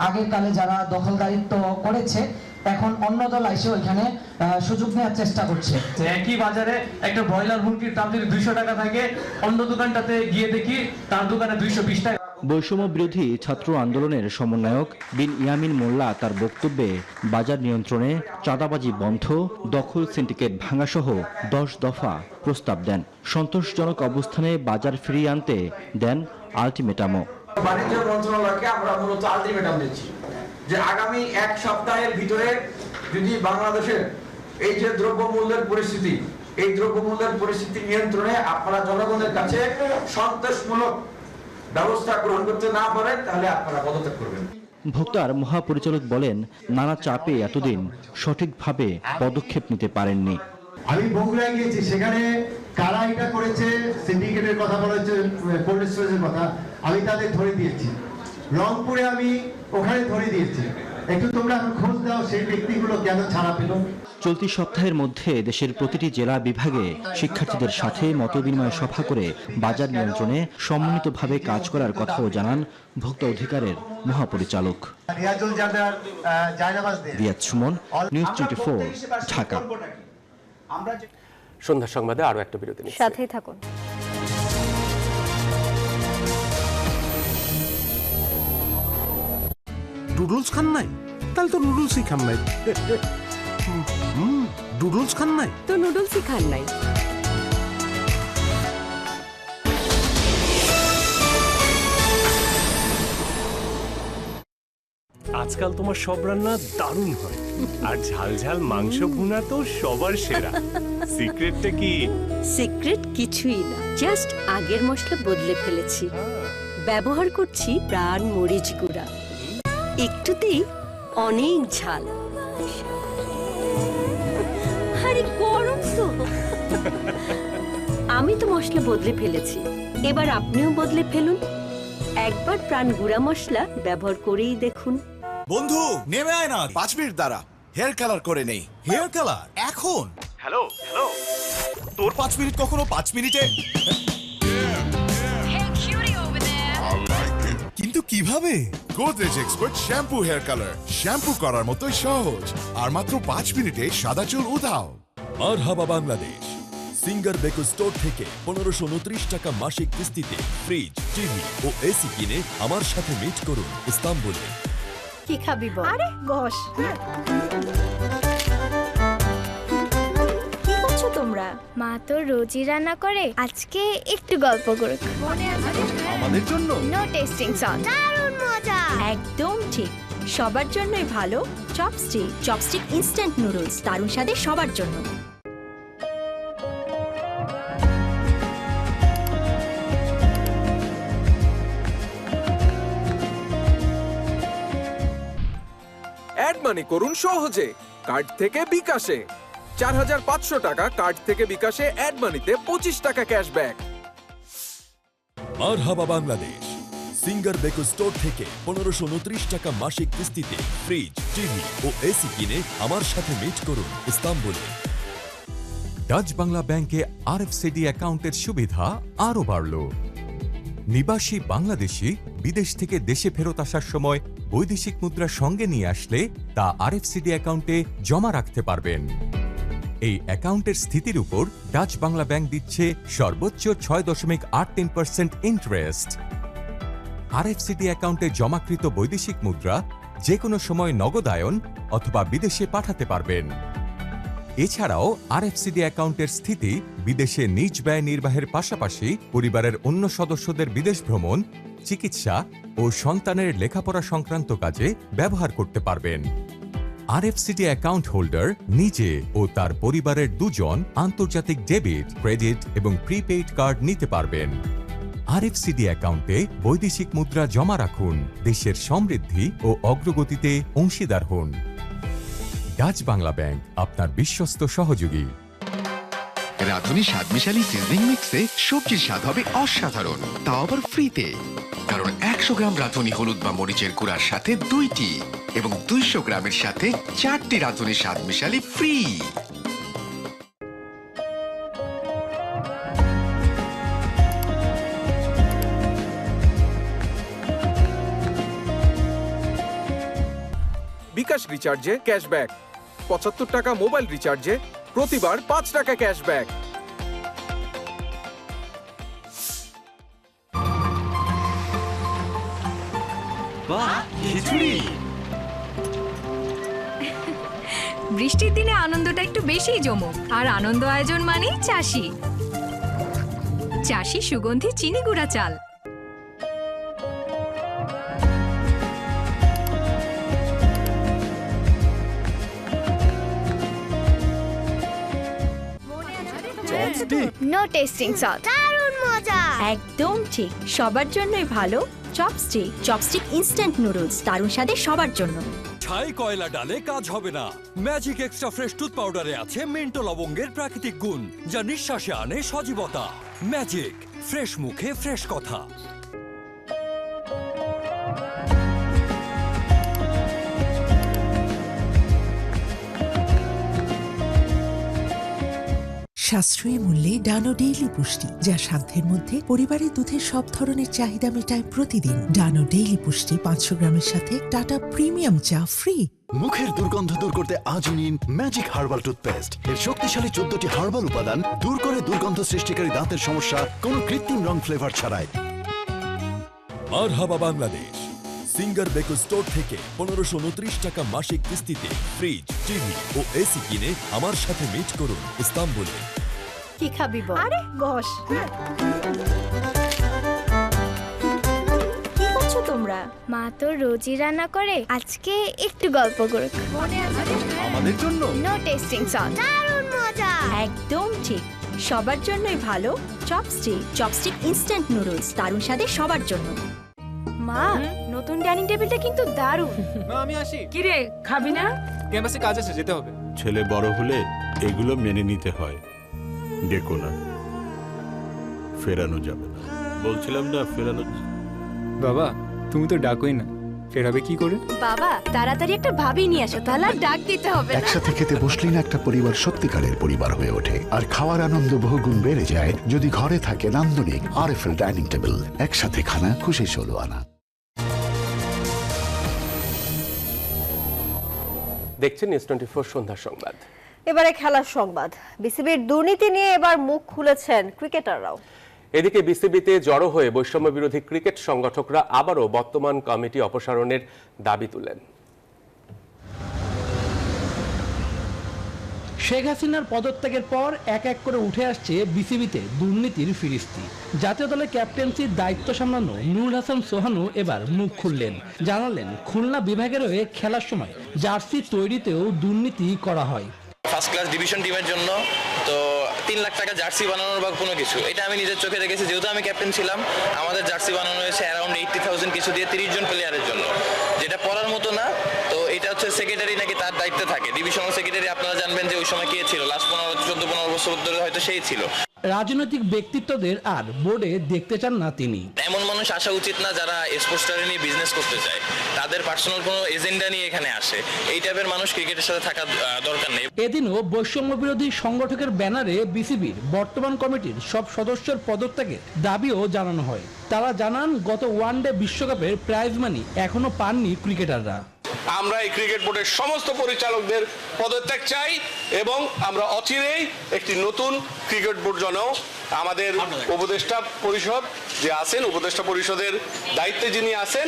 আগের কালে যারা দখলদারিত্ব করেছে, এখন অন্য দল এসে ওইখানে সুযোগ নেওয়ার চেষ্টা করছে। একই বাজারে একটা ব্রয়লার মুরগির দাম যদি 200 টাকা থাকে, অন্য দোকানটাতে গিয়ে দেখি তার দোকানে 220 টাকা। বৈষম্য বিরোধী ছাত্র আন্দোলনের সমন্বয়ক বিন ইয়ামিন মোল্লা তার বক্তব্যে বাজার নিয়ন্ত্রণে চাঁদাবাজি বন্ধ, দখল সিন্ডিকেট ভাঙাসহ 10 দফা প্রস্তাব দেন। সন্তোষজনক অবস্থানে বাজার ফিরিয়ে আনতে দেন আলটিমেটামও। বাণিজ্য মন্ত্রণালয়কে আমরা মূলত আলটিমেটাম দিচ্ছি যে আগামী এক সপ্তাহের ভিতরে যদি বাংলাদেশের এই যে দ্রব্যমূল্যের পরিস্থিতি, এই দ্রব্যমূল্যের পরিস্থিতি নিয়ন্ত্রণে আপনারা জনগণের কাছে সন্তোষমূলক ব্যবস্থা গ্রহণ করতে না পারেন, তাহলে আপনারা পদত্যাগ করবেন। ভোক্তার মহাপরিচালক বলেন, নানা চাপে এতদিন সঠিকভাবে পদক্ষেপ নিতে পারেননি। আমি বগুড়ায় গিয়েছি, সেখানে কারা এটা করেছে, সিন্ডিকেটের কথা বলা হচ্ছে, কোল্ড স্টোরেজের কথা, আমি তাদের ধরে দিয়েছি। রংপুরে আমি ওখানে ধরে দিয়েছি। একটু তোমরা খোঁজ দাও সেই ব্যক্তিগুলো কেন ছাড়া পেল। চলতি সপ্তাহের মধ্যে দেশের প্রতিটি জেলা বিভাগে শিক্ষার্থীদের সাথে মতবিনিময় সভা করে বাজার নিয়ন্ত্রণে সমন্বিতভাবে কাজ করার কথাও জানান ভোক্তা অধিকারের মহাপরিচালক। রিয়াদ সুমন, নিউজ 24, ঢাকা। সন্ধ্যা সংবাদে আরো একটা বিরতি নিচ্ছি, সাথেই থাকুন। নুডলস খান নাই? তাহলে তো নুডলসই খান নাই। নুডলস খান নাই তো নুডলসই খান নাই। আজকাল তোমার সব রান্না দারুণ হয়, আর ঝাল ঝাল মাংস ভুনা তো সবার সেরা। সিক্রেটটা কি? সিক্রেট কিছুই না, জাস্ট আগের মশলা বদলে ফেলেছি। ব্যবহার করছি প্রাণ মরিচ গুঁড়া, একটুতেই অনেক ঝাল। আরে গরম তো। আমি তো মশলা বদলে ফেলেছি, এবার আপনিও বদলে ফেলুন। একবার প্রাণ গুঁড়া মশলা ব্যবহার করেই দেখুন। বন্ধু নেমে আয় না, 5 মিনিট দাঁড়া, হেয়ার কালার করে নেই। হেয়ার কালার এখন? হ্যালো হ্যালো, তোর 5 মিনিট কখনো 5 মিনিটে? কিন্তু কিভাবে? Godrej expert shampoo hair colour, shampoo করার মতোই সহজ, আর মাত্র 5 মিনিটে সাদা চুল উধাও। মারহাবা বাংলাদেশ। সিঙ্গার বেকো স্টোর থেকে 1529 টাকা মাসিক কিস্তিতে ফ্রিজ, টিভি ও এসি কিনে আমার সাথে মিট করুন ইস্তাম্বুলে। কি খাবি বল? আরে গোশ। কি করছো তোমরা? মা তো রোজই রান্না করে, আজকে একটু গল্প করুক। আমাদের জন্য নো টেস্টিং সল্ট, দারুণ মজা। একদম ঠিক, সবার জন্যই ভালো চপস্টিক। চপস্টিক ইনস্ট্যান্ট নুডলস, দারুণ স্বাদে সবার জন্য। অ্যাড মানি করুন সহজে কার্ড থেকে বিকাশে। 4500 টাকা কার্ড থেকে বিকাশে অ্যাড মানিতে 25 টাকা ক্যাশব্যাক। মারহাবা বাংলাদেশ। সিঙ্গার বেকো স্টোর থেকে 1529 টাকা মাসিক কিস্তিতে ফ্রিজ, টিভি ও এসি কিনে আমার সাথে মিট করুন ইস্তাম্বুলে। ডাচ বাংলা ব্যাংকে আরএফসিডি অ্যাকাউন্টের সুবিধা আরও বাড়ল। নিবাসী বাংলাদেশি বিদেশ থেকে দেশে ফেরত আসার সময় বৈদেশিক মুদ্রা সঙ্গে নিয়ে আসলে তা আরএফসিডি অ্যাকাউন্টে জমা রাখতে পারবেন। এই অ্যাকাউন্টের স্থিতির উপর ডাচ বাংলা ব্যাংক দিচ্ছে সর্বোচ্চ 6.83% ইন্টারেস্ট। আরএফসিডি অ্যাকাউন্টে জমাকৃত বৈদেশিক মুদ্রা যে কোনো সময় নগদায়ন অথবা বিদেশে পাঠাতে পারবেন। এছাড়াও আরএফসিডি অ্যাকাউন্টের স্থিতি বিদেশে নিজ ব্যয় নির্বাহের পাশাপাশি পরিবারের অন্য সদস্যদের বিদেশ ভ্রমণ, চিকিৎসা ও সন্তানের লেখাপড়া সংক্রান্ত কাজে ব্যবহার করতে পারবেন। আরএফসিডি অ্যাকাউন্ট হোল্ডার নিজে ও তার পরিবারের দুজন আন্তর্জাতিক ডেবিট, ক্রেডিট এবং প্রিপেইড কার্ড নিতে পারবেন। আরএফসিডি অ্যাকাউন্টে বৈদেশিক মুদ্রা জমা রাখুন, দেশের সমৃদ্ধি ও অগ্রগতিতে অংশীদার হন। ডাচ বাংলা ব্যাংক, আপনার বিশ্বস্ত সহযোগী। রাঁধুনি স্বাদমিশালী সিজনিং মিক্সে সবজির স্বাদ হবে অসাধারণ, তাও আবার ফ্রিতে। কারণ 100 গ্রাম রাঁধুনি হলুদ বা মরিচের গুঁড়ার সাথে 2টি এবং 200 গ্রামের সাথে 4টি রাঁধুনি স্বাদমিশালী ফ্রি। বিকাশ রিচার্জে ক্যাশব্যাক, 75 টাকা মোবাইল রিচার্জে প্রতিবার 5 টাকা ক্যাশব্যাক। বৃষ্টির দিনে আনন্দটা একটু বেশিই জমুক, আর আনন্দ আয়োজন মানেই চাষি। চাষি সুগন্ধি চিনি গুঁড়া চাল। নো টেস্টিং সল্ট, দারুণ মজা। একদম ঠিক, সবার জন্যই ভালো চপস্টিক। চপস্টিক ইনস্ট্যান্ট নুডলস, দারুণ স্বাদে সবার জন্য। ছাই কয়লা ডালে কাজ হবে না। ম্যাজিক এক্সট্রা ফ্রেশ টুথ পাউডারে আছে মেন্টো লবঙ্গের প্রাকৃতিক গুণ, যা নিঃশ্বাসে আনে সজীবতা। ম্যাজিক, ফ্রেশ মুখে ফ্রেশ কথা। সাশ্রয়ী মূল্যে ডানো ডেইলি পুষ্টি, যা সাধ্যের মধ্যে পরিবারের দুধের সব ধরনের চাহিদা মেটায় প্রতিদিন। ডানো ডেইলি পুষ্টি 500 গ্রামের সাথে টাটা প্রিমিয়াম চা ফ্রি। মুখের দুর্গন্ধ দূর করতে আজই নিন ম্যাজিক হার্বাল টুথপেস্ট। এর শক্তিশালী 14টি হার্বাল উপাদান দূর করে দুর্গন্ধ সৃষ্টিকারী দাঁতের সমস্যা কোনো কৃত্রিম রং ফ্লেভার ছাড়াই। মারহাবা বাংলাদেশ। সিঙ্গার বেকো স্টোর থেকে 1529 টাকা মাসিক কিস্তিতে ফ্রিজ, টিভি ও এসি কিনে আমার সাথে মিট করুন ইস্তাম্বুলে। কি খাবি বল? আরে বস। কি করছো তোমরা? মা তো রোজই রান্না করে, আজকে একটু গল্প করুক। আমাদের জন্য নো টেস্টিং সল্ট, দারুণ মজা। একদম ঠিক, সবার জন্যই ভালো চপস্টিক। চপস্টিক ইনস্ট্যান্ট নুডলস, দারুণ স্বাদে সবার জন্য। মা, নতুন ডাইনিং টেবিলটা কিন্তু দারুণ। মা আমি আসি। কি রে, খাবি না? ক্যাম্পাসে কাজ আছে, যেতে হবে। ছেলে বড় হলে এগুলো মেনে নিতে হয়। ডেকো না, ফেরানো যাবে না। বলছিলাম না ফেরানো। বাবা তুমি তো ডাকোই না, ফেরাবে কি করে? বাবা তাড়াতাড়ি একটা ভাবি নিয়ে আসো, তাহলে আর ডাক দিতে হবে না। একসাথে খেতে বসলেই না একটা পরিবার সত্যিকারের পরিবার হয়ে ওঠে, আর খাওয়ার আনন্দ বহুগুণ বেড়ে যায় যদি ঘরে থাকে নান্দনিক আরএফএল ডাইনিং টেবিল। একসাথে খানা, খুশি 16 আনা। দেখছেন নিউজ 24 সন্ধ্যার সংবাদ। এবারে খেলার সংবাদ। বিসিবির দুর্নীতি নিয়ে এবার মুখ খুলেছেন ক্রিকেটাররাও। এদিকে বিসিবিতে জড়ো হয়ে বৈষম্য বিরোধী ক্রিকেট সংগঠকরা আবারও বর্তমান কমিটি অপসারণের দাবি তুলেন। শেখ হাসিনার পদত্যাগের পর এক এক করে উঠে আসছে বিসিবিতে দুর্নীতির ফিরিস্তি। জাতীয় দলের ক্যাপ্টেন্সির দায়িত্ব সামলানো নুরুল হাসান সোহানু এবার মুখ খুললেন, জানালেন খুলনা বিভাগের হয়ে খেলার সময় জার্সি তৈরিতেও দুর্নীতি করা হয়। ফার্স্ট ক্লাস ডিভিশন টিমের জন্য তো 3 লাখ টাকা জার্সি বানানোর বা কোনো কিছু, এটা আমি নিজের চোখে দেখেছি। যেহেতু আমি ক্যাপ্টেন ছিলাম, আমাদের জার্সি বানানো হয়েছে অ্যারাউন্ড 80,000 কিছু দিয়ে 30 জন প্লেয়ারের জন্য, যেটা পড়ার মতো না। তো এটা হচ্ছে সেক্রেটারি নাকি তার দায়িত্বে থাকে, ডিভিশনাল সেক্রেটারি। আপনারা জানবেন যে ওই সময় কে ছিল, লাস্ট 14-15 বছর ধরে হয়তো সেই ছিল। রাজনৈতিক ব্যক্তিত্বদের আর বোর্ডে দেখতে চান না তিনি। এমন মানুষ আসা উচিত না যারা স্পোর্টসটারে নিয়ে বিজনেস করতে চায়, তাদের পার্সোনাল কোনো এজেন্ডা নিয়ে এখানে আসে। এই টাইপের মানুষ ক্রিকেটের সাথে থাকা দরকার নেই। এদিনও বৈষম্য বিরোধী সংগঠকের ব্যানারে বিসিবির বর্তমান কমিটির সব সদস্যের পদত্যাগের দাবিও জানানো হয়। তারা জানান গত ওয়ানডে বিশ্বকাপের প্রাইজ মানি এখনো পাননি ক্রিকেটাররা। আমরা এই ক্রিকেট বোর্ডের সমস্ত পরিচালকদের পদত্যাগ চাই এবং আমরা অচিরেই একটি নতুন ক্রিকেট বোর্ড যেন আমাদের উপদেষ্টা পরিষদ যে আছেন, উপদেষ্টা পরিষদের দায়িত্বে যিনি আছেন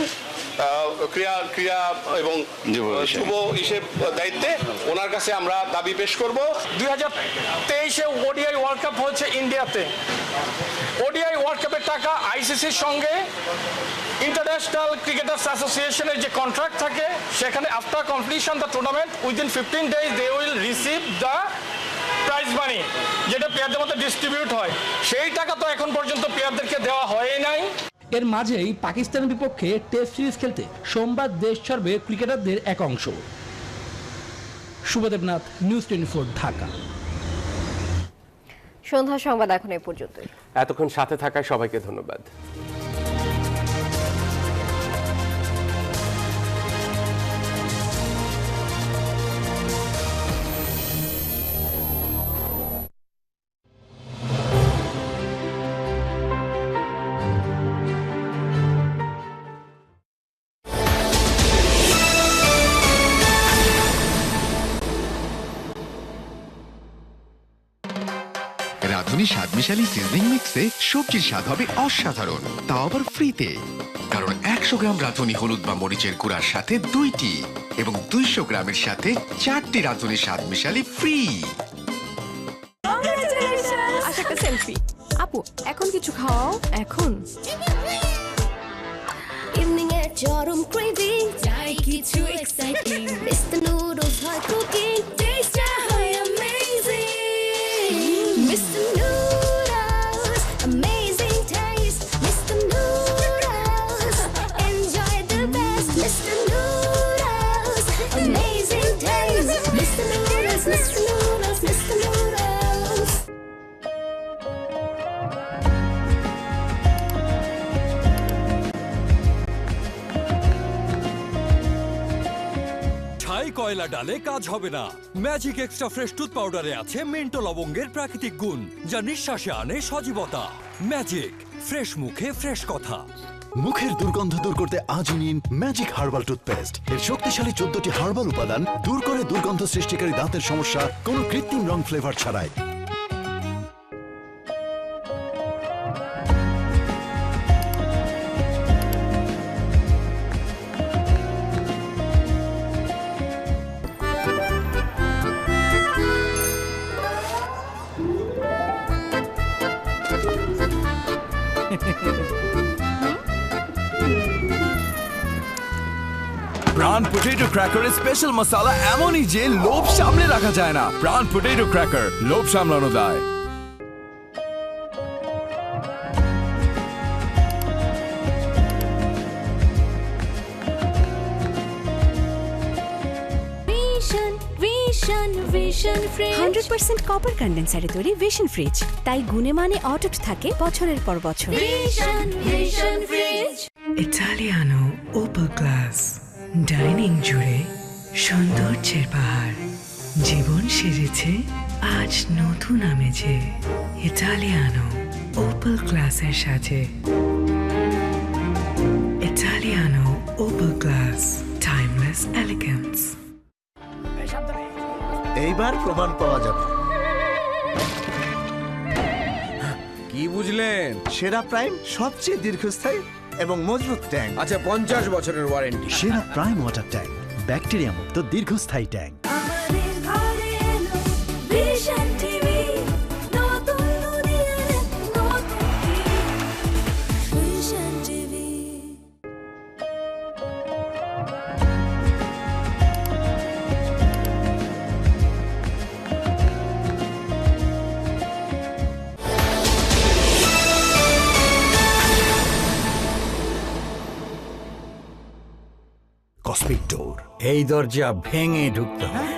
ক্রিয়া এবং যুব হিসেব দায়িত্বে, ওনার কাছে আমরা দাবি পেশ করব। 2023-এ ওডিআই ওয়ার্ল্ড কাপ হয়েছে ইন্ডিয়াতে। ওডিআই ওয়ার্ল্ড কাপের টাকা আইসিসির সঙ্গে ইন্টারন্যাশনাল ক্রিকেটার্স অ্যাসোসিয়েশনের যে কন্ট্রাক্ট থাকে, সেখানে after completion the tournament within 15 days they will receive the prize money, যেটা প্লেয়ারদের মধ্যে ডিস্ট্রিবিউট হয়। সেই টাকা তো এখন পর্যন্ত প্লেয়ারদেরকে দেওয়া হয়ই নাই। এর মাঝেই পাকিস্তানের বিপক্ষে টেস্ট সিরিজ খেলতে সোমবার দেশ ছাড়বে ক্রিকেটারদের এক অংশ। শুভদেবনাথ, নিউজ 24, ঢাকা। সন্ধ্যা সংবাদ এখন এই পর্যন্তই। এতক্ষণ সাথে থাকায় সবাইকে ধন্যবাদ। রাঁধুনি স্বাদমিশালী সিজনিং মিক্সে সবজির স্বাদ হবে অসাধারণ, তাও আবার ফ্রিতে। কারণ 100 গ্রাম রাঁধুনি হলুদ বা মরিচের গুঁড়ার সাথে 2টি এবং 200 গ্রামের সাথে 4টি রাঁধুনি স্বাদমিশালী ফ্রি। একটা সেলফি। আপু এখন কিছু খাওয়াও এখন। ইভিনিং এর চরম ক্রেভিং, চাই কিছু এক্সাইটিং। মিস্টার নুডলস হয় কুকিং, টেস্টটা হয় amazing. Mister noodles, amazing test. Mister noodles, enjoy the best. Mister noodles, amazing test. Mister noodles, mister noodles, mister noodles. ছাই কয়লা ডালে কাজ হবে না। ম্যাজিক এক্সট্রা ফ্রেশ টুথ পাউডারে আছে মিন্টো লবঙ্গের প্রাকৃতিক গুণ, যা নিঃশ্বাসে আনে সজীবতা। ম্যাজিক, ফ্রেশ মুখে ফ্রেশ কথা। মুখের দুর্গন্ধ দূর করতে আজই নিন ম্যাজিক হার্বাল টুথপেস্ট। এর শক্তিশালী 14টি হার্বাল উপাদান দূর করে দুর্গন্ধ সৃষ্টিকারী দাঁতের সমস্যা কোনো কৃত্রিম রং ফ্লেভার ছাড়াই। প্রাণ পটেটো ক্র্যাকারের স্পেশাল মশলা এমনই যে লোভ সামলে রাখা যায় না। প্রাণ পটেটো ক্র্যাকার, লোভ সামলানো দায়। ভিশন ফ্রিজ 100% কপার কন্ডেন্সারে তৈরি ভিশন ফ্রিজ, তাই গুণে মানে অটুট থাকে বছরের পর বছর। Vision fridge. Italiano Opel glass, dining জুড়ে সৌন্দর্যের পাহাড়। জীবন সেজেছে আজ নতুন আমেজে, ইটালিয়ানো ওপেল গ্লাসের সাজে। Italiano Opel glass, timeless elegance. এইবার প্রমাণ পাওয়া যাবে। কি বুঝলেন? সেরা প্রাইম সবচেয়ে দীর্ঘস্থায়ী এবং মজবুত ট্যাঙ্ক। আচ্ছা, 50 বছরের ওয়ারেন্টি। সেরা প্রাইম ওয়াটার ট্যাঙ্ক, ব্যাকটেরিয়া মুক্ত দীর্ঘস্থায়ী ট্যাঙ্ক। ভিশন টিভি, নতুন দুনিয়ার নতুন ভিশন টিভি। কসমিক ডোর, এই দরজা ভেঙে ঢুকতে হবে।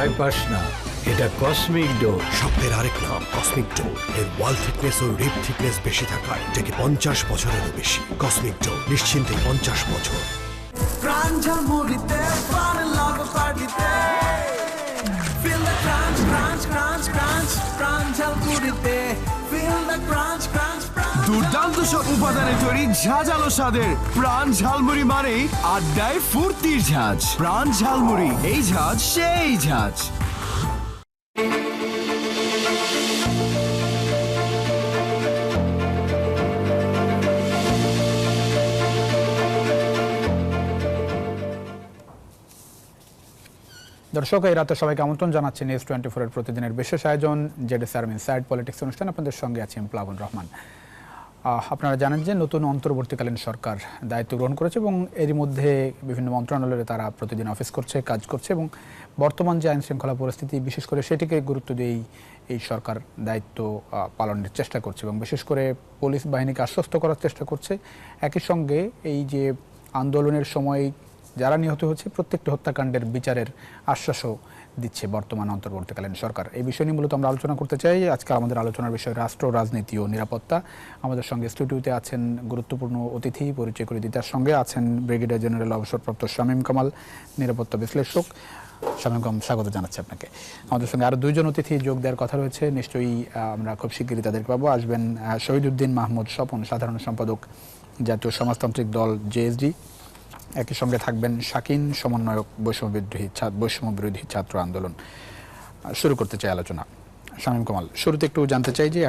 ভয় পাস না, এটা কসমিক ডোজ। স্বপ্নের আরেক নাম কসমিক ডো। এর ওয়াল থিকনেস ও রিপ থিকনেস বেশি থাকায় এটাকে 50 বছরেরও বেশি। কসমিক ডো, নিশ্চিন্তে 50 বছর। প্রাণ ঝালমুড়িতে প্রাণ লাগো পার্টিতে Feel the crunch, crunch, crunch, crunch প্রাণ ঝালমুড়িতে Feel the crunch, crunch, crunch দুর্দান্ত সব উপাদানে তৈরি ঝাঁঝালো স্বাদের প্রাণ ঝালমুড়ি মানেই আড্ডায় ফুর্তির ঝাঁজ। প্রাণ ঝালমুড়ি, এই ঝাঁজ সেই ঝাঁজ। দর্শক, এই রাতে সবাইকে আমন্ত্রণ জানাচ্ছি নিউজ 24 এর প্রতিদিনের বিশেষ আয়োজন জেডএসআর ইনসাইড পলিটিক্স অনুষ্ঠান। আপনাদের সঙ্গে আছি আমি প্লাবন রহমান। আপনারা জানেন যে নতুন অন্তর্বর্তীকালীন সরকার দায়িত্ব গ্রহণ করেছে এবং এরই মধ্যে বিভিন্ন মন্ত্রণালয়ে তারা প্রতিদিন অফিস করছে, কাজ করছে এবং বর্তমান যে আইন শৃঙ্খলা পরিস্থিতি বিশেষ করে সেটিকে গুরুত্ব দিয়ে এই সরকার দায়িত্ব পালনের চেষ্টা করছে এবং বিশেষ করে পুলিশ বাহিনীকে আশ্বস্ত করার চেষ্টা করছে। একই সঙ্গে এই যে আন্দোলনের সময় যারা নিহত হচ্ছে প্রত্যেকটি হত্যাকাণ্ডের বিচারের আশ্বাসও দিচ্ছে বর্তমান অন্তর্বর্তীকালীন সরকার। এই বিষয় নিয়ে মূলত আমরা আলোচনা করতে চাই। আজকে আমাদের আলোচনার বিষয় রাষ্ট্র, রাজনীতি ও নিরাপত্তা। আমাদের সঙ্গে স্টুডিওতে আছেন গুরুত্বপূর্ণ অতিথি, পরিচয় করে দিতে সঙ্গে আছেন ব্রিগেডিয়ার জেনারেল অবসরপ্রাপ্ত শামীম কামাল, নিরাপত্তা বিশ্লেষক। শামীম কামাল, স্বাগত জানাচ্ছি আপনাকে। আমাদের সঙ্গে আরও দুইজন অতিথি যোগ দেওয়ার কথা রয়েছে, নিশ্চয়ই আমরা খুব শিগগিরই তাদেরকে পাবো। আসবেন শহীদুদ্দিন মাহমুদ স্বপন, সাধারণ সম্পাদক জাতীয় সমাজতান্ত্রিক দল জেএসডি। একই সঙ্গে থাকবেন শাকিন, সমন্বয়ক বৈষম্য বিরোধী ছাত্র আন্দোলন। শুরু করতে চাই আলোচনা। শামীম কামাল, শুরুতে একটু জানতে চাই যে